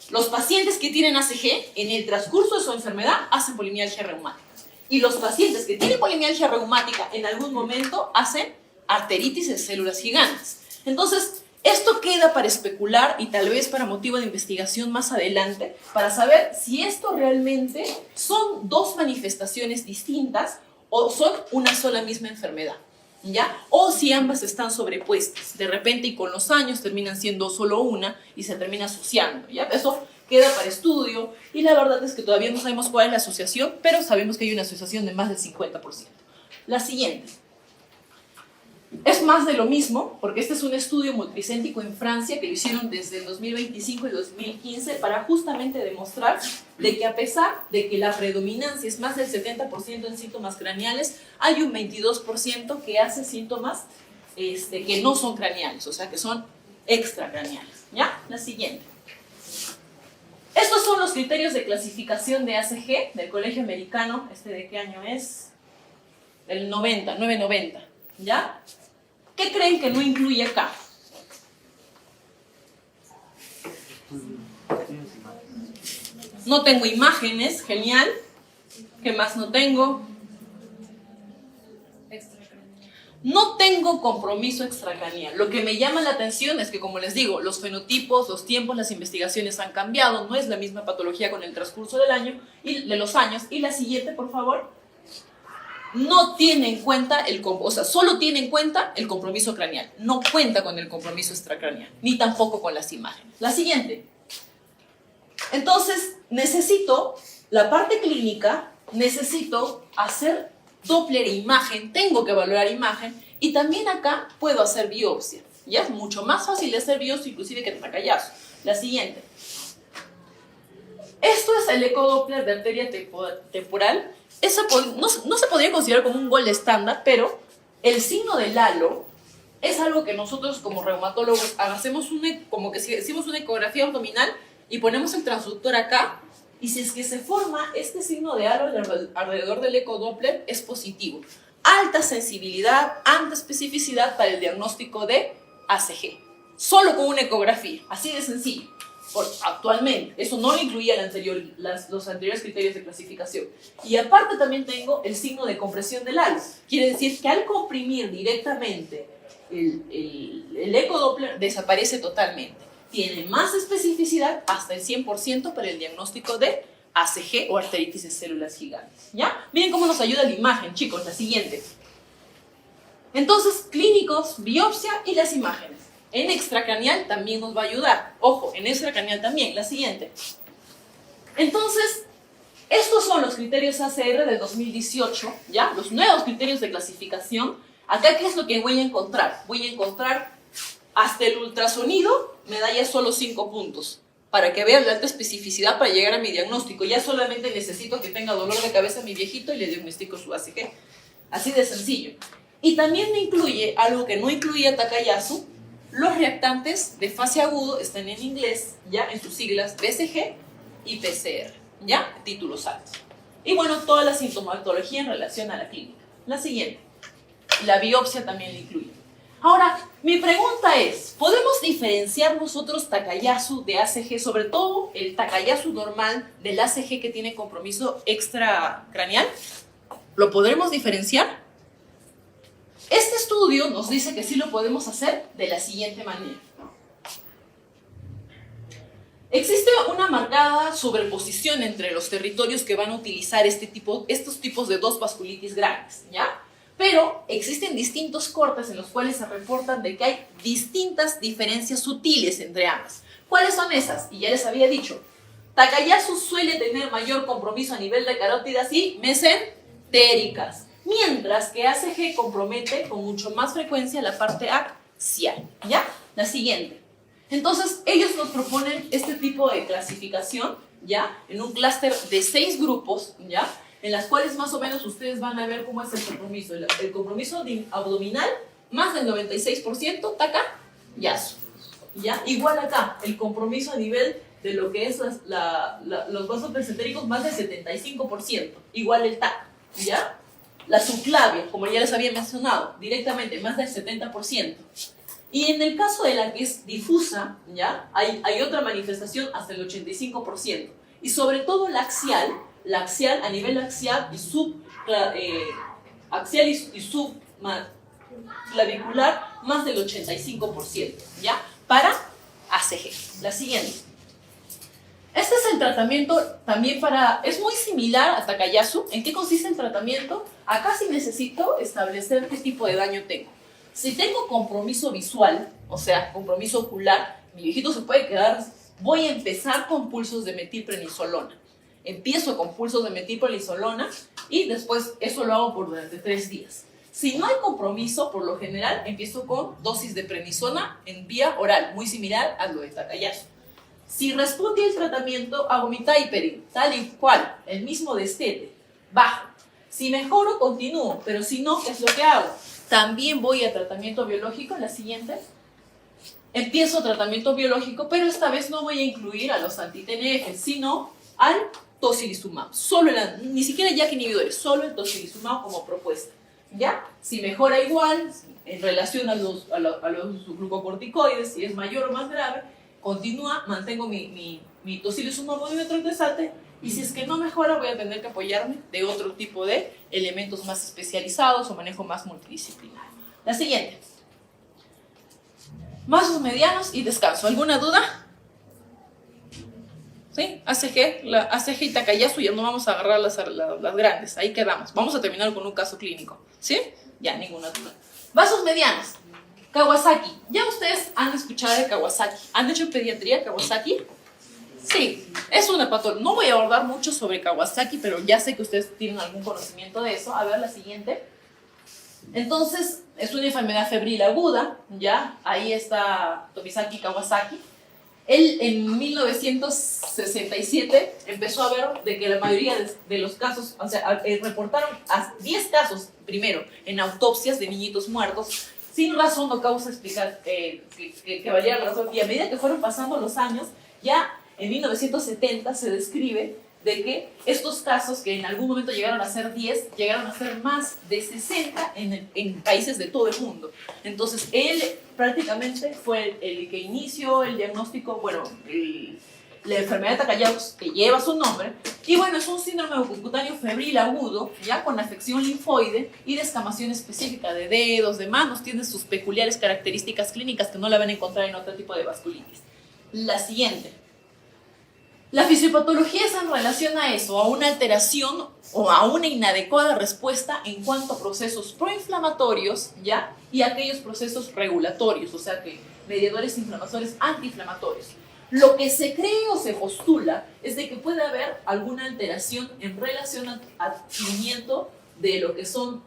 Los pacientes que tienen ACG, en el transcurso de su enfermedad, hacen polimialgia reumática. Y los pacientes que tienen polimialgia reumática en algún momento hacen arteritis de células gigantes. Entonces, esto queda para especular y tal vez para motivo de investigación más adelante, para saber si esto realmente son 2 manifestaciones distintas o son una sola misma enfermedad, ¿ya? O si ambas están sobrepuestas. De repente y con los años terminan siendo solo una y se termina asociando, ¿ya? Eso queda para estudio y la verdad es que todavía no sabemos cuál es la asociación, pero sabemos que hay una asociación de más del 50%. La siguiente. Es más de lo mismo, porque este es un estudio multicéntrico en Francia que lo hicieron desde el 2025 y 2015 para justamente demostrar de que a pesar de que la predominancia es más del 70% en síntomas craneales, hay un 22% que hace síntomas que no son craneales, o sea que son extracraneales. ¿Ya? La siguiente. Estos son los criterios de clasificación de ACG del Colegio Americano. ¿De qué año es? Del 990. ¿Ya? ¿Qué creen que no incluye acá? No tengo imágenes, genial. ¿Qué más no tengo? No tengo compromiso extracraneal. Lo que me llama la atención es que, como les digo, los fenotipos, los tiempos, las investigaciones han cambiado. No es la misma patología con el transcurso del año y de los años. Y la siguiente, por favor. No tiene en cuenta solo tiene en cuenta el compromiso craneal. No cuenta con el compromiso extracraneal, ni tampoco con las imágenes. La siguiente. Entonces, necesito la parte clínica, necesito hacer Doppler e imagen, tengo que valorar imagen, y también acá puedo hacer biopsia. Ya es mucho más fácil de hacer biopsia inclusive que Takayasu. La siguiente. Esto es el ecodoppler de arteria temporal. Eso no se podría considerar como un gold estándar, pero el signo del halo es algo que nosotros como reumatólogos hacemos como que si hicimos una ecografía abdominal y ponemos el transductor acá, y si es que se forma este signo de halo alrededor del ecodoppler, es positivo. Alta sensibilidad, alta especificidad para el diagnóstico de ACG. Solo con una ecografía, así de sencillo. Actualmente, eso no lo incluía los anteriores criterios de clasificación. Y aparte también tengo el signo de compresión del halo. Quiere decir que al comprimir directamente el ecodoppler desaparece totalmente. Tiene más especificidad, hasta el 100% para el diagnóstico de ACG o arteritis de células gigantes. ¿Ya? Miren cómo nos ayuda la imagen, chicos, la siguiente. Entonces, clínicos, biopsia y las imágenes. En extracraneal también nos va a ayudar. Ojo, en extracraneal también. La siguiente. Entonces, estos son los criterios ACR del 2018, ¿ya? Los nuevos criterios de clasificación. Acá, ¿qué es lo que voy a encontrar? Voy a encontrar hasta el ultrasonido, me da ya solo 5 puntos. Para que vean la alta especificidad para llegar a mi diagnóstico. Ya solamente necesito que tenga dolor de cabeza a mi viejito y le diagnostico su ACG. Así de sencillo. Y también me incluye algo que no incluía Takayasu. Los reactantes de fase agudo están en inglés, ya en sus siglas BCG y PCR, ya, títulos altos. Y bueno, toda la sintomatología en relación a la clínica. La siguiente, la biopsia también la incluye. Ahora, mi pregunta es, ¿podemos diferenciar nosotros Takayasu de ACG, sobre todo el Takayasu normal del ACG que tiene compromiso extracraneal? ¿Lo podremos diferenciar? Este estudio nos dice que sí lo podemos hacer de la siguiente manera. Existe una marcada sobreposición entre los territorios que van a utilizar estos tipos de dos vasculitis grandes, ¿ya? Pero existen distintos cortes en los cuales se reportan de que hay distintas diferencias sutiles entre ambas. ¿Cuáles son esas? Y ya les había dicho, Takayasu suele tener mayor compromiso a nivel de carótidas y mesentéricas, mientras que ACG compromete con mucho más frecuencia la parte axial, ¿ya? La siguiente. Entonces, ellos nos proponen este tipo de clasificación, ¿ya? En un clúster de 6 grupos, ¿ya? En las cuales más o menos ustedes van a ver cómo es el compromiso. El compromiso abdominal, más del 96%, Takayasu, ¿ya? Igual acá, el compromiso a nivel de lo que es los vasos mesentéricos, más del 75%, igual el TAC, ¿ya? La subclavia, como ya les había mencionado, directamente más del 70%. Y en el caso de la que es difusa, ¿ya? Hay otra manifestación hasta el 85%. Y sobre todo la axial a nivel axial y subclavicular, más del 85%, ¿ya? Para ACG. La siguiente. Este es el tratamiento también es muy similar a Takayasu. ¿En qué consiste el tratamiento? Acá sí necesito establecer qué tipo de daño tengo. Si tengo compromiso visual, o sea, compromiso ocular, mi viejito se puede quedar. Voy a empezar con pulsos de metilprednisolona. Empiezo con pulsos de metilprednisolona y después eso lo hago por durante 3 días. Si no hay compromiso, por lo general, empiezo con dosis de prednisona en vía oral, muy similar a lo de Takayasu. Si responde el tratamiento, hago mi tapering, tal y cual, el mismo destete, bajo. Si mejoro, continúo, pero si no, ¿qué es lo que hago? También voy a tratamiento biológico, la siguiente. Empiezo tratamiento biológico, pero esta vez no voy a incluir a los anti-TNF, sino al tocilizumab. Ni siquiera JAK inhibidores, solo el tocilizumab como propuesta. ¿Ya? Si mejora igual, en relación a los glucocorticoides, si es mayor o más grave, continúa, mantengo mi tocilizumab vodinotroctesate, y si es que no mejora, voy a tener que apoyarme de otro tipo de elementos más especializados o manejo más multidisciplinario. La siguiente. Vasos medianos y descanso. ¿Alguna duda? ¿Sí? ACG y Takayasu, ya no vamos a agarrar las grandes, ahí quedamos. Vamos a terminar con un caso clínico, ¿sí? Ya, ninguna duda. Vasos medianos. Kawasaki. Ya ustedes han escuchado de Kawasaki. ¿Han hecho pediatría Kawasaki? Sí, es una patología. No voy a abordar mucho sobre Kawasaki, pero ya sé que ustedes tienen algún conocimiento de eso. A ver, la siguiente. Entonces, es una enfermedad febril aguda, ¿ya? Ahí está Tomisaki Kawasaki. Él en 1967 empezó a ver de que la mayoría de los casos, o sea, reportaron a 10 casos primero en autopsias de niñitos muertos, sin razón o causa explicar que valiera la razón. Y a medida que fueron pasando los años, ya en 1970 se describe de que estos casos, que en algún momento llegaron a ser 10, llegaron a ser más de 60 en países de todo el mundo. Entonces, él prácticamente fue el que inició el diagnóstico, bueno, la enfermedad de Takayasu, que lleva su nombre, y bueno, es un síndrome cutáneo febril agudo, ya con afección linfoide y descamación específica de dedos, de manos, tiene sus peculiares características clínicas que no la van a encontrar en otro tipo de vasculitis. La siguiente. La fisiopatología es en relación a eso, a una alteración o a una inadecuada respuesta en cuanto a procesos proinflamatorios, ¿ya? Y aquellos procesos regulatorios, o sea que mediadores inflamatorios antiinflamatorios. Lo que se cree o se postula es de que puede haber alguna alteración en relación al adquirimiento de lo que son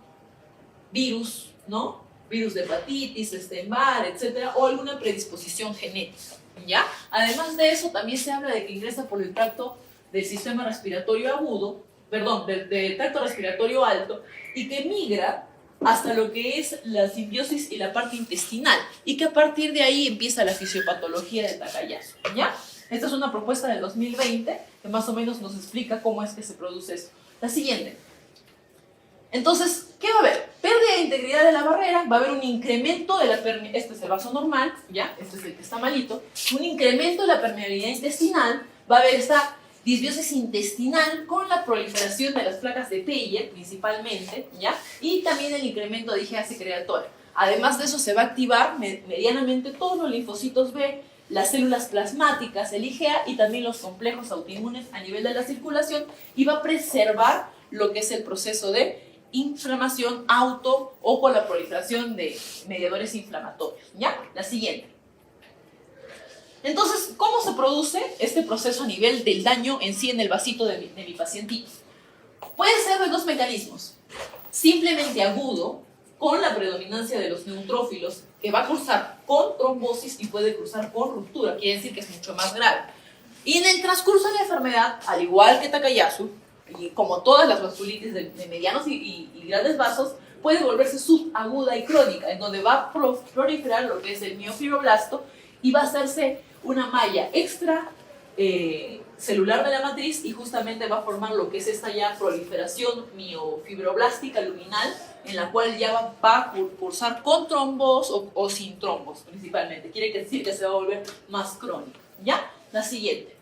virus, ¿no? Virus de hepatitis, Epstein-Barr, etcétera, o alguna predisposición genética. ¿Ya? Además de eso, también se habla de que ingresa por el tracto del sistema respiratorio agudo, perdón, del tracto respiratorio alto, y que migra hasta lo que es la simbiosis y la parte intestinal, y que a partir de ahí empieza la fisiopatología de Takayasu, ¿ya? Esta es una propuesta del 2020 que más o menos nos explica cómo es que se produce esto. La siguiente. Entonces, ¿qué va a haber? Pérdida de integridad de la barrera, va a haber un incremento de la permeabilidad, este es el vaso normal, ¿ya? Este es el que está malito, un incremento de la permeabilidad intestinal, va a haber esta disbiosis intestinal con la proliferación de las placas de Peyer, principalmente, ¿ya? Y también el incremento de IgA secretora. Además de eso, se va a activar medianamente todos los linfocitos B, las células plasmáticas, el IgA y también los complejos autoinmunes a nivel de la circulación, y va a preservar lo que es el proceso de inflamación auto o con la proliferación de mediadores inflamatorios, ¿ya? La siguiente. Entonces, ¿cómo se produce este proceso a nivel del daño en sí en el vasito de mi pacientito? Puede ser de dos mecanismos. Simplemente agudo, con la predominancia de los neutrófilos, que va a cursar con trombosis y puede cursar con ruptura, quiere decir que es mucho más grave. Y en el transcurso de la enfermedad, al igual que Takayasu, y como todas las vasculitis de medianos y grandes vasos, puede volverse subaguda y crónica, en donde va a proliferar lo que es el miofibroblasto y va a hacerse una malla extra celular de la matriz, y justamente va a formar lo que es esta ya proliferación miofibroblástica luminal, en la cual ya va a cursar con trombos o sin trombos principalmente. Quiere decir que se va a volver más crónica, ¿ya? La siguiente.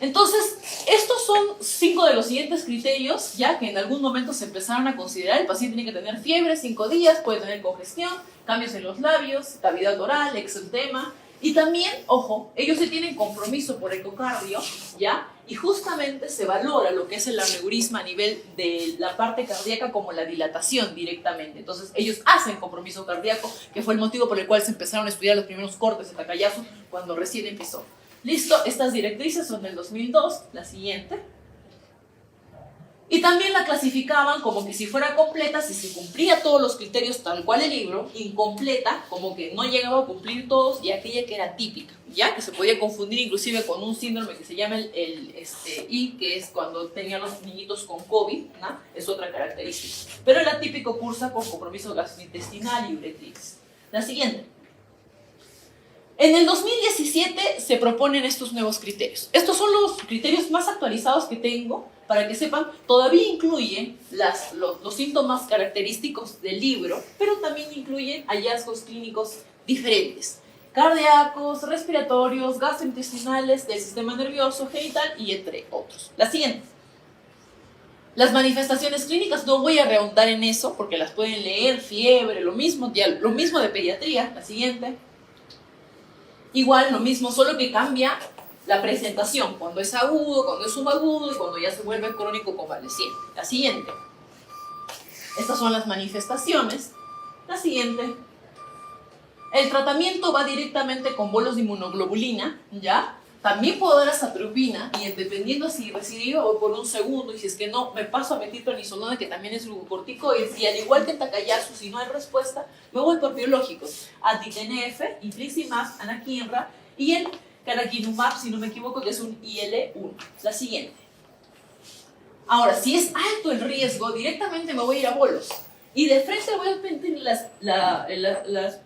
Entonces, estos son 5 de los siguientes criterios, ya que en algún momento se empezaron a considerar. El paciente tiene que tener fiebre 5 días, puede tener congestión, cambios en los labios, cavidad oral, exantema, y también, ojo, ellos sí tienen compromiso por ecocardio, ¿ya? Y justamente se valora lo que es el aneurisma a nivel de la parte cardíaca como la dilatación directamente. Entonces, ellos hacen compromiso cardíaco, que fue el motivo por el cual se empezaron a estudiar los primeros cortes de Takayasu cuando recién empezó. Listo, estas directrices son del 2002, la siguiente. Y también la clasificaban como que si fuera completa, si se cumplía todos los criterios tal cual el libro, incompleta, como que no llegaba a cumplir todos, y aquella que era típica, ya que se podía confundir inclusive con un síndrome que se llama I, que es cuando tenían los niñitos con COVID, ¿no? Es otra característica. Pero el atípico cursa con compromiso gastrointestinal y uretritis. La siguiente. En el 2017 se proponen estos nuevos criterios. Estos son los criterios más actualizados que tengo, para que sepan. Todavía incluyen los síntomas característicos del libro, pero también incluyen hallazgos clínicos diferentes. Cardíacos, respiratorios, gastrointestinales, del sistema nervioso, genital y entre otros. La siguiente. Las manifestaciones clínicas, no voy a rehondar en eso porque las pueden leer, fiebre, lo mismo de pediatría, la siguiente. Igual, lo mismo, solo que cambia la presentación, cuando es agudo, cuando es subagudo y cuando ya se vuelve crónico convaleciente. La siguiente. Estas son las manifestaciones. La siguiente. El tratamiento va directamente con bolos de inmunoglobulina, ¿ya? También puedo dar azatropina y dependiendo si recidiva voy por un segundo y si es que no, me paso a metilprednisolona que también es glucocorticoide y al igual que en Takayasu, si no hay respuesta, me voy por biológicos. Anti-TNF, infliximab, anakinra y el canakinumab, si no me equivoco, que es un IL-1. La siguiente. Ahora, si es alto el riesgo, directamente me voy a ir a bolos. Y de frente voy a meter la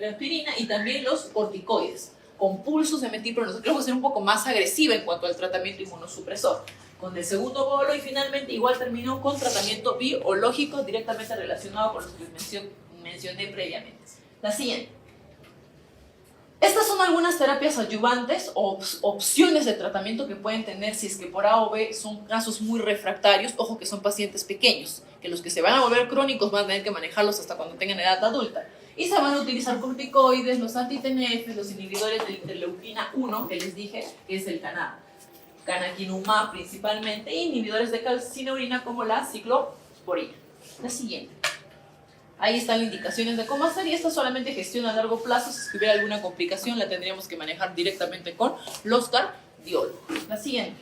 aspirina y también los corticoides. Con pulsos de metilprednisolona, creo que va a ser un poco más agresiva en cuanto al tratamiento inmunosupresor. Con el segundo bolo y finalmente igual terminó con tratamiento biológico directamente relacionado con los que mencioné previamente. La siguiente. Estas son algunas terapias adyuvantes o opciones de tratamiento que pueden tener si es que por A o B son casos muy refractarios. Ojo que son pacientes pequeños, que los que se van a volver crónicos van a tener que manejarlos hasta cuando tengan edad adulta. Y se van a utilizar corticoides, los anti-TNF, los inhibidores de interleuquina 1, que les dije que es el canakinumab principalmente, e inhibidores de calcineurina como la ciclosporina. La siguiente. Ahí están las indicaciones de cómo hacer y esta solamente gestión a largo plazo. Si hubiera alguna complicación la tendríamos que manejar directamente con los cardiólogos. La siguiente.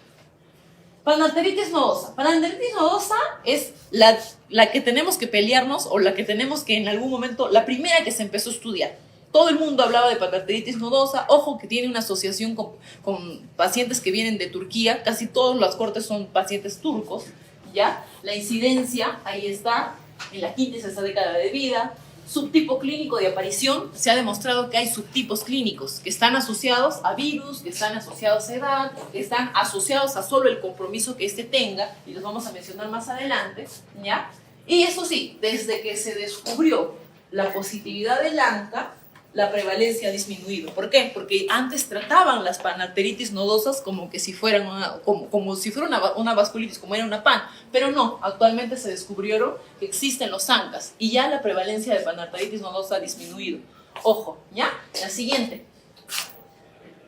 Panarteritis nodosa. Panarteritis nodosa es la que tenemos que pelearnos o la que tenemos que en algún momento, la primera que se empezó a estudiar. Todo el mundo hablaba de panarteritis nodosa. Ojo que tiene una asociación con pacientes que vienen de Turquía. Casi todas las cortes son pacientes turcos, ¿ya? La incidencia, ahí está, en la quinta y sexta década de vida. Subtipo clínico de aparición, se ha demostrado que hay subtipos clínicos que están asociados a virus, que están asociados a edad, que están asociados a solo el compromiso que éste tenga, y los vamos a mencionar más adelante, ¿ya? Y eso sí, desde que se descubrió la positividad del ANCA, la prevalencia ha disminuido. ¿Por qué? Porque antes trataban las panarteritis nodosas como que si fueran como si fuera una vasculitis, como era una PAN, pero no, actualmente se descubrieron que existen los ANCAs y ya la prevalencia de panarteritis nodosa ha disminuido. Ojo, ¿ya? La siguiente.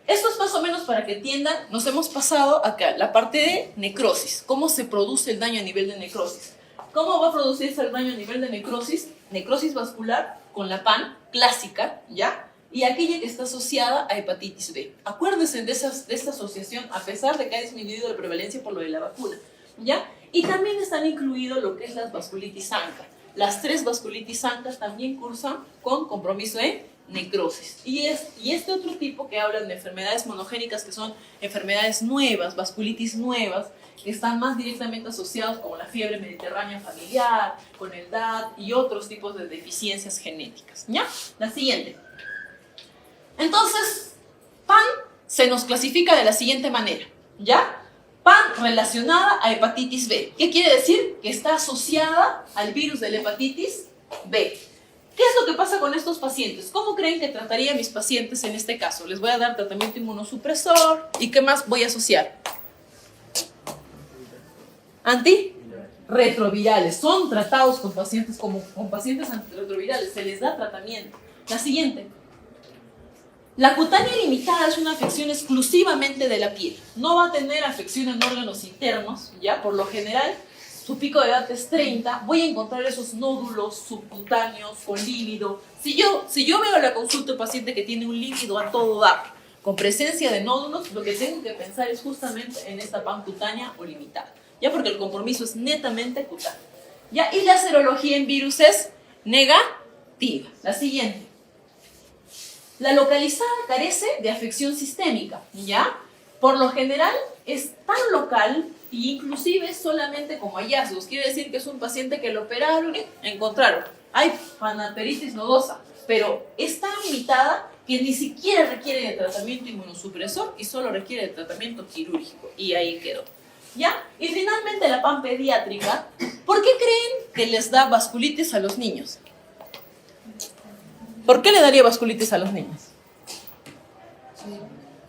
Esto es más o menos para que entiendan, nos hemos pasado acá, la parte de necrosis, cómo se produce el daño a nivel de necrosis. ¿Cómo va a producirse el daño a nivel de necrosis? Necrosis vascular con la PAN clásica, ¿ya? Y aquella que está asociada a hepatitis B. Acuérdense de esta asociación, a pesar de que ha disminuido la prevalencia por lo de la vacuna, ¿ya? Y también están incluidos lo que es las vasculitis ANCA. Las 3 vasculitis ANCA también cursan con compromiso en necrosis. Y este otro tipo que hablan de enfermedades monogénicas, que son enfermedades nuevas, vasculitis nuevas, que están más directamente asociados con la fiebre mediterránea familiar, con el DAT y otros tipos de deficiencias genéticas, ¿ya? La siguiente. Entonces, PAN se nos clasifica de la siguiente manera, ¿ya? PAN relacionada a hepatitis B. ¿Qué quiere decir? Que está asociada al virus de la hepatitis B. ¿Qué es lo que pasa con estos pacientes? ¿Cómo creen que trataría a mis pacientes en este caso? Les voy a dar tratamiento inmunosupresor y ¿qué más voy a asociar? Antirretrovirales. Son tratados con pacientes con pacientes antirretrovirales. Se les da tratamiento. La siguiente. La cutánea limitada es una afección exclusivamente de la piel. No va a tener afección en órganos internos, ¿ya? Por lo general, su pico de edad es 30. Voy a encontrar esos nódulos subcutáneos con lívido. Si yo veo a la consulta del paciente que tiene un lívido a todo dar, con presencia de nódulos, lo que tengo que pensar es justamente en esta PAN cutánea o limitada. Ya, porque el compromiso es netamente cutáneo. Ya, y la serología en virus es negativa. La siguiente. La localizada carece de afección sistémica, ¿ya? Por lo general es tan local e inclusive solamente como hallazgos. Quiere decir que es un paciente que lo operaron y encontraron. Hay panarteritis nodosa, pero es tan limitada que ni siquiera requiere de tratamiento inmunosupresor y solo requiere de tratamiento quirúrgico. Y ahí quedó. ¿Ya? Y finalmente la PAN pediátrica. ¿Por qué creen que les da vasculitis a los niños? ¿Por qué le daría vasculitis a los niños?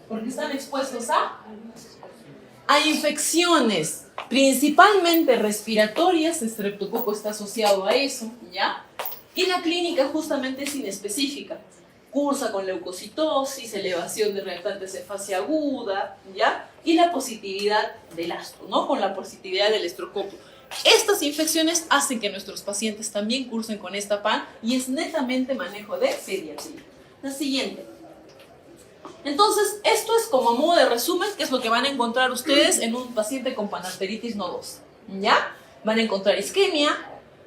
Porque están expuestos a a infecciones principalmente respiratorias, estreptococo está asociado a eso, ¿ya? Y la clínica justamente es inespecífica. Cursa con leucocitosis, elevación de reactantes de fase aguda, ¿ya? Y la positividad del astro, ¿no? Con la positividad del estrococo. Estas infecciones hacen que nuestros pacientes también cursen con esta PAN y es netamente manejo de pediatría. La siguiente. Entonces, esto es como a modo de resumen, que es lo que van a encontrar ustedes en un paciente con panarteritis nodosa, ¿ya? Van a encontrar isquemia,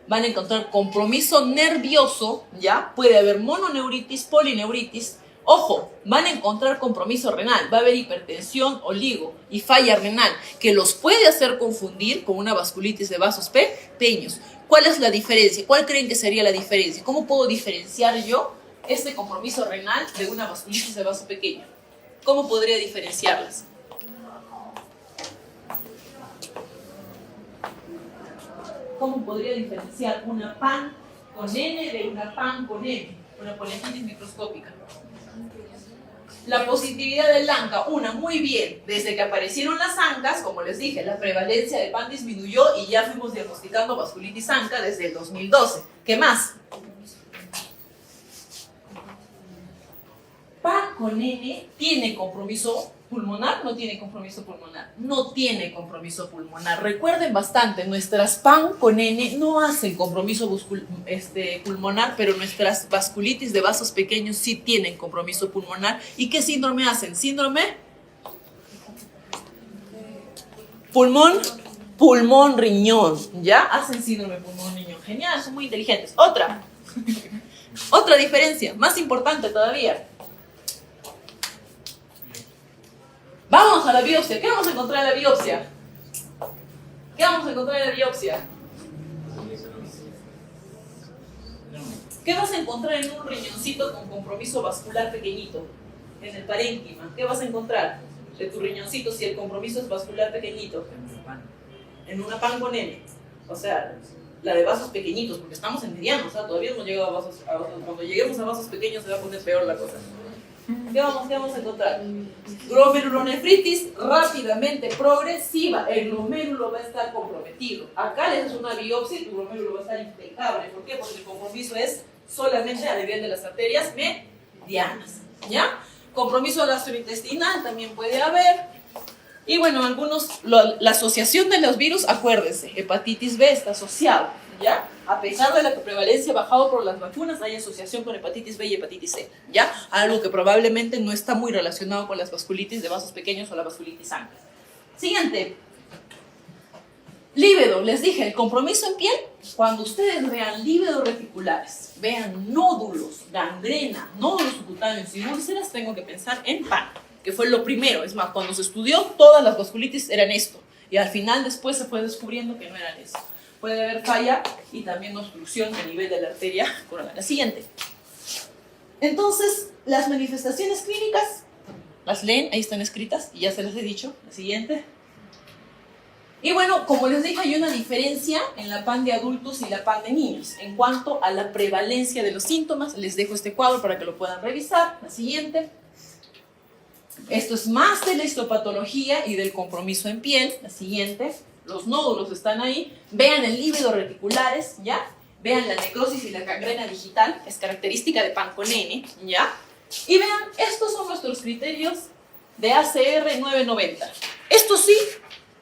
van a encontrar compromiso nervioso, ¿ya? Puede haber mononeuritis, polineuritis. Ojo, van a encontrar compromiso renal, va a haber hipertensión, oligo y falla renal, que los puede hacer confundir con una vasculitis de vasos pequeños. ¿Cuál es la diferencia? ¿Cuál creen que sería la diferencia? ¿Cómo puedo diferenciar yo este compromiso renal de una vasculitis de vaso pequeño? ¿Cómo podría diferenciarlas? ¿Cómo podría diferenciar una PAN con N de una PAN con M? Una poliangitis microscópica. La positividad del ANCA, muy bien. Desde que aparecieron las ANCAs, como les dije, la prevalencia de PAN disminuyó y ya fuimos diagnosticando vasculitis ANCA desde el 2012. ¿Qué más? PAN con N tiene compromiso pulmonar, no tiene compromiso pulmonar, no tiene compromiso pulmonar. Recuerden bastante, nuestras PAN con N no hacen compromiso pulmonar, pero nuestras vasculitis de vasos pequeños sí tienen compromiso pulmonar. ¿Y qué síndrome hacen? Síndrome pulmón, riñón, ¿ya? Hacen síndrome pulmón, riñón. Genial, son muy inteligentes. Otra diferencia, más importante todavía. Vamos a la biopsia. ¿Qué vamos a encontrar en la biopsia? ¿Qué vamos a encontrar en la biopsia? ¿Qué vas a encontrar en un riñoncito con compromiso vascular pequeñito? En el parénquima. ¿Qué vas a encontrar de tu riñoncito si el compromiso es vascular pequeñito? En una PAN con N. O sea, la de vasos pequeñitos, porque estamos en medianos, o sea, todavía no hemos llegado a vasos. Cuando lleguemos a vasos pequeños se va a poner peor la cosa. ¿Qué vamos a encontrar? Glomerulonefritis rápidamente progresiva. El glomérulo va a estar comprometido. Acá les haces una biopsia y tu glomérulo va a estar impecable. ¿Por qué? Porque el compromiso es solamente a nivel de las arterias medianas, ¿ya? Compromiso gastrointestinal también puede haber. Y bueno, la asociación de los virus, acuérdense, hepatitis B está asociado, ¿ya? A pesar de la prevalencia bajado por las vacunas, hay asociación con hepatitis B y hepatitis C, ¿ya? Algo que probablemente no está muy relacionado con las vasculitis de vasos pequeños o la vasculitis amplia. Siguiente. Líbedo, les dije, el compromiso en piel, cuando ustedes vean líbedos reticulares, vean nódulos, gangrena, nódulos subcutáneos y úlceras, tengo que pensar en PAN, que fue lo primero. Es más, cuando se estudió, todas las vasculitis eran esto, y al final después se fue descubriendo que no eran eso. Puede haber falla y también obstrucción a nivel de la arteria coronaria. Siguiente. Entonces, las manifestaciones clínicas, las leen, ahí están escritas, y ya se las he dicho. La siguiente. Y bueno, como les dije, hay una diferencia en la PAN de adultos y la PAN de niños. En cuanto a la prevalencia de los síntomas, les dejo este cuadro para que lo puedan revisar. La siguiente. Esto es más de la histopatología y del compromiso en piel. La siguiente. Los nódulos están ahí. Vean el líbedo reticulares, ¿ya? Vean la necrosis y la gangrena digital, es característica de PAN con N, ¿ya? Y vean, estos son nuestros criterios de ACR 990. Estos sí,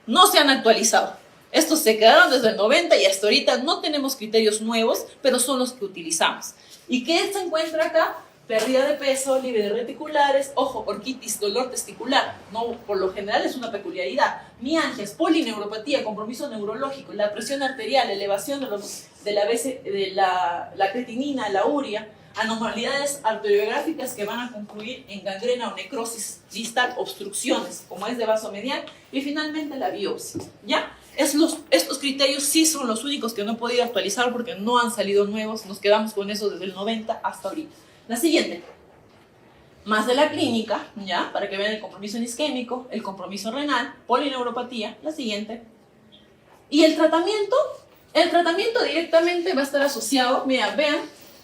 no se han actualizado. Estos se quedaron desde el 90 y hasta ahorita no tenemos criterios nuevos, pero son los que utilizamos. ¿Y qué se encuentra acá? Pérdida de peso, líbedos reticulares, ojo, orquitis, dolor testicular. No, por lo general es una peculiaridad. Mialgias, polineuropatía, compromiso neurológico, la presión arterial, elevación de la creatinina, la urea, anormalidades arteriográficas que van a concluir en gangrena o necrosis distal, obstrucciones, como es de vaso medial, y finalmente la biopsia, ¿ya? Estos criterios sí son los únicos que no he podido actualizar porque no han salido nuevos, nos quedamos con eso desde el 90 hasta ahorita. La siguiente, más de la clínica, ¿ya? Para que vean el compromiso isquémico, el compromiso renal, polineuropatía, la siguiente. Y el tratamiento directamente va a estar asociado, mira, vean,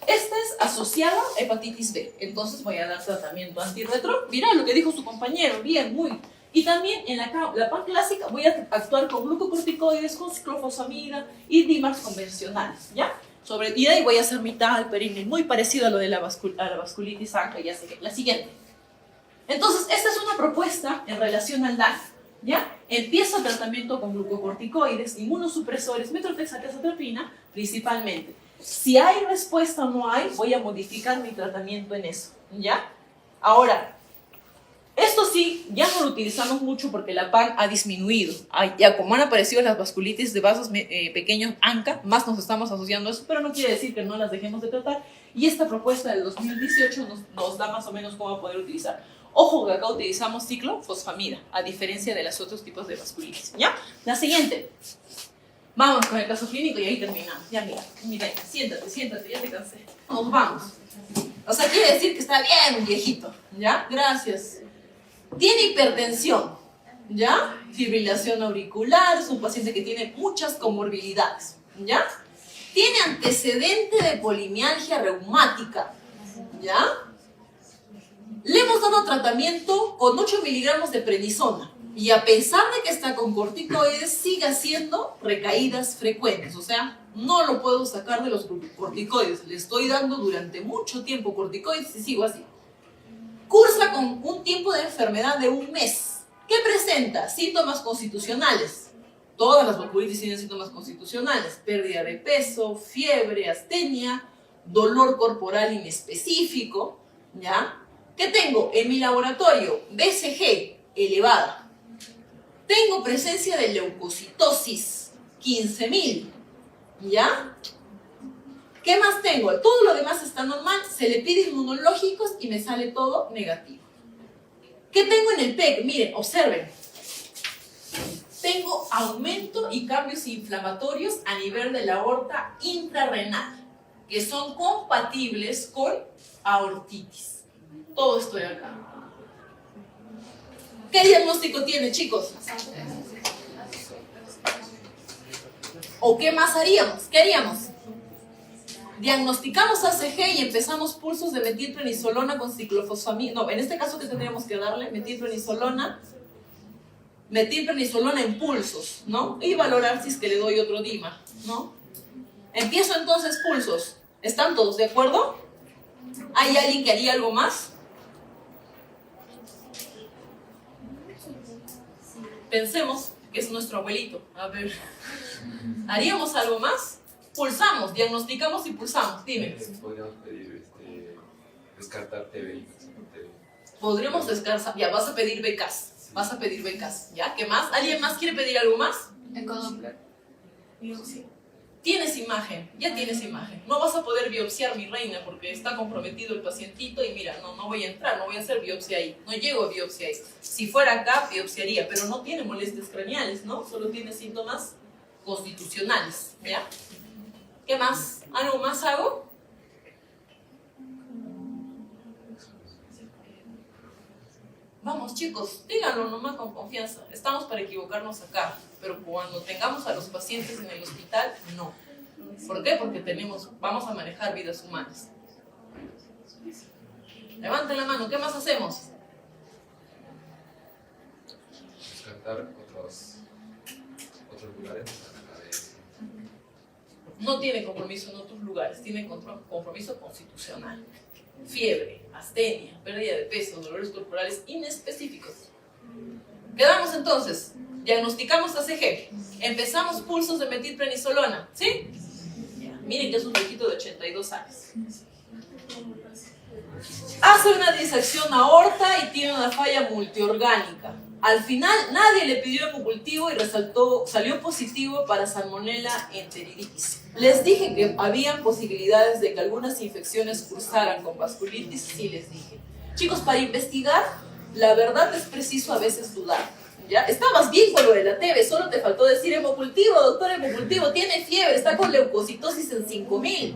esta es asociada a hepatitis B, entonces voy a dar tratamiento antirretro. Mira lo que dijo su compañero, bien, muy. Y también en la PAN clásica voy a actuar con glucocorticoides, con ciclofosfamida y DIMARS convencionales, ¿ya? Y de ahí voy a hacer mi talperin, muy parecido a lo de la vasculitis ANCA, ya sé que. La siguiente. Entonces, esta es una propuesta en relación al daño, ¿ya? Empiezo el tratamiento con glucocorticoides, inmunosupresores, metrotexatesatrapina, principalmente. Si hay respuesta o no hay, voy a modificar mi tratamiento en eso, ¿ya? Ahora, esto sí, ya no lo utilizamos mucho porque la PAN ha disminuido. Ya como han aparecido las vasculitis de vasos pequeños ANCA, más nos estamos asociando a eso, pero no quiere decir que no las dejemos de tratar. Y esta propuesta del 2018 nos da más o menos cómo poder utilizar. Ojo que acá utilizamos ciclofosfamida, a diferencia de los otros tipos de vasculitis, ¿ya? La siguiente. Vamos con el caso clínico y ahí terminamos. Ya mira, siéntate, ya te cansé. Nos vamos. O sea, quiere decir que está bien, viejito, ¿ya? Gracias. Tiene hipertensión, ¿ya? Fibrilación auricular, es un paciente que tiene muchas comorbilidades, ¿ya? Tiene antecedente de polimialgia reumática, ¿ya? Le hemos dado tratamiento con 8 miligramos de prednisona y a pesar de que está con corticoides, sigue haciendo recaídas frecuentes, o sea, no lo puedo sacar de los corticoides, le estoy dando durante mucho tiempo corticoides y sigo así. Cursa con un tiempo de enfermedad de 1 mes. ¿Qué presenta? Síntomas constitucionales. Todas las vasculitis tienen síntomas constitucionales. Pérdida de peso, fiebre, astenia, dolor corporal inespecífico, ¿ya? ¿Qué tengo? En mi laboratorio, BCG elevada. Tengo presencia de leucocitosis, 15.000, ¿ya? ¿Qué más tengo? Todo lo demás está normal, se le pide inmunológicos y me sale todo negativo. ¿Qué tengo en el PEC? Miren, observen. Tengo aumento y cambios inflamatorios a nivel de la aorta intrarrenal, que son compatibles con aortitis. Todo esto de acá. ¿Qué diagnóstico tiene, chicos? ¿O qué más haríamos? ¿Qué haríamos? Diagnosticamos ACG y empezamos pulsos de metilprednisolona con ciclofosfamida. No, en este caso, ¿qué tendríamos que darle? Metilprednisolona en pulsos, ¿no? Y valorar si es que le doy otro DIMA, ¿no? Empiezo entonces pulsos. ¿Están todos de acuerdo? ¿Hay alguien que haría algo más? Pensemos que es nuestro abuelito. A ver, ¿haríamos algo más? Pulsamos, diagnosticamos y pulsamos. Dime. Podríamos pedir descartar TBI. Podríamos descansar. Ya, vas a pedir becas. Vas a pedir becas. ¿Ya? ¿Qué más? ¿Alguien más quiere pedir algo más? Ecodoppler. Sí. Tienes imagen, ya tienes imagen. No vas a poder biopsiar, mi reina, porque está comprometido el pacientito y mira, no voy a entrar, no voy a hacer biopsia ahí. No llego a biopsia ahí. Si fuera acá, biopsiaría, pero no tiene molestias craneales, ¿no? Solo tiene síntomas constitucionales, ¿ya? ¿Qué más? ¿Algo más hago? Vamos, chicos, díganlo nomás con confianza. Estamos para equivocarnos acá, pero cuando tengamos a los pacientes en el hospital, no. ¿Por qué? Porque vamos a manejar vidas humanas. Levanten la mano, ¿qué más hacemos? Descartar otros lugares. No tiene compromiso en otros lugares, tiene compromiso constitucional. Fiebre, astenia, pérdida de peso, dolores corporales inespecíficos. Quedamos entonces, diagnosticamos ACG, empezamos pulsos de metilprednisolona, ¿sí? Miren que es un viejito de 82 años. Hace una disección aorta y tiene una falla multiorgánica. Al final nadie le pidió hemocultivo y salió positivo para Salmonella enteritidis. Les dije que habían posibilidades de que algunas infecciones cursaran con vasculitis, sí les dije. Chicos, para investigar, la verdad es preciso a veces dudar. ¿Ya? Estabas bien con lo de la TB, solo te faltó decir hemocultivo, doctor, hemocultivo, tiene fiebre, está con leucocitosis en 5.000.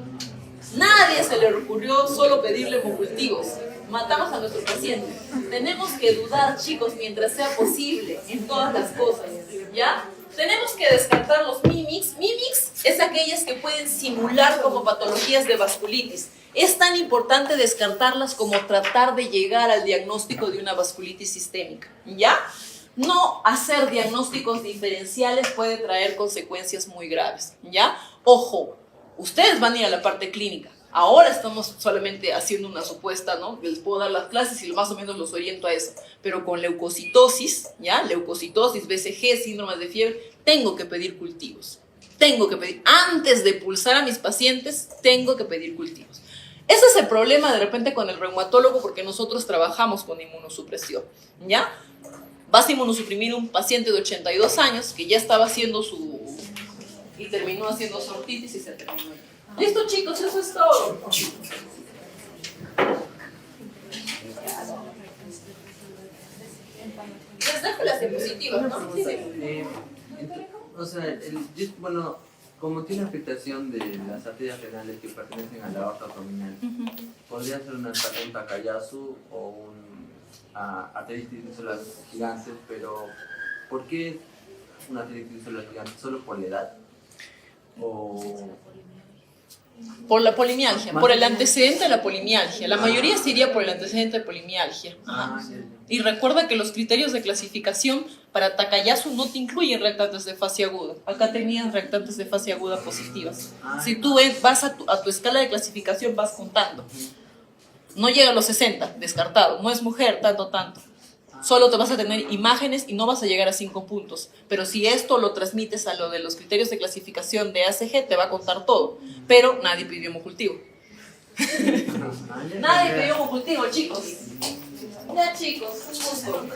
Nadie se le ocurrió solo pedirle hemocultivos. Matamos a nuestro paciente. Tenemos que dudar, chicos, mientras sea posible en todas las cosas, ¿ya? Tenemos que descartar los mimics. Mimics es aquellas que pueden simular como patologías de vasculitis. Es tan importante descartarlas como tratar de llegar al diagnóstico de una vasculitis sistémica, ¿ya? no hacer diagnósticos diferenciales puede traer consecuencias muy graves, ¿ya? Ojo, ustedes van a ir a la parte clínica. Ahora estamos solamente haciendo una supuesta, ¿no? Les puedo dar las clases y más o menos los oriento a eso. Pero con leucocitosis, ¿ya? Leucocitosis, BCG, síndromes de fiebre, tengo que pedir cultivos. Tengo que pedir, antes de pulsar a mis pacientes, tengo que pedir cultivos. Ese es el problema de repente con el reumatólogo porque nosotros trabajamos con inmunosupresión, ¿ya? Vas a inmunosuprimir un paciente de 82 años que ya estaba haciendo y terminó haciendo su ortitis y se terminó. Listo, chicos, eso es todo. Les dejo las diapositivas, ¿no? Sí, sí. O sea, bueno, como tiene afectación de las arterias renales que pertenecen a la aorta abdominal, podría ser un Takayasu o un arteritis de células gigantes, pero ¿por qué una arteritis de células gigantes? ¿Solo por la edad? ¿O...? Por la polimialgia, por el antecedente de la polimialgia. La mayoría se iría por el antecedente de polimialgia. Y recuerda que los criterios de clasificación para Takayasu no te incluyen reactantes de fase aguda. Acá tenías reactantes de fase aguda positivas. Si tú vas a tu escala de clasificación, vas contando. No llega a los 60, descartado. No es mujer, tanto. Solo te vas a tener imágenes y no vas a llegar a 5 puntos. Pero si esto lo transmites a lo de los criterios de clasificación de ACG, te va a contar todo. Pero nadie pidió hemocultivo. Nadie pidió hemocultivo, chicos. Ya, chicos, un gusto.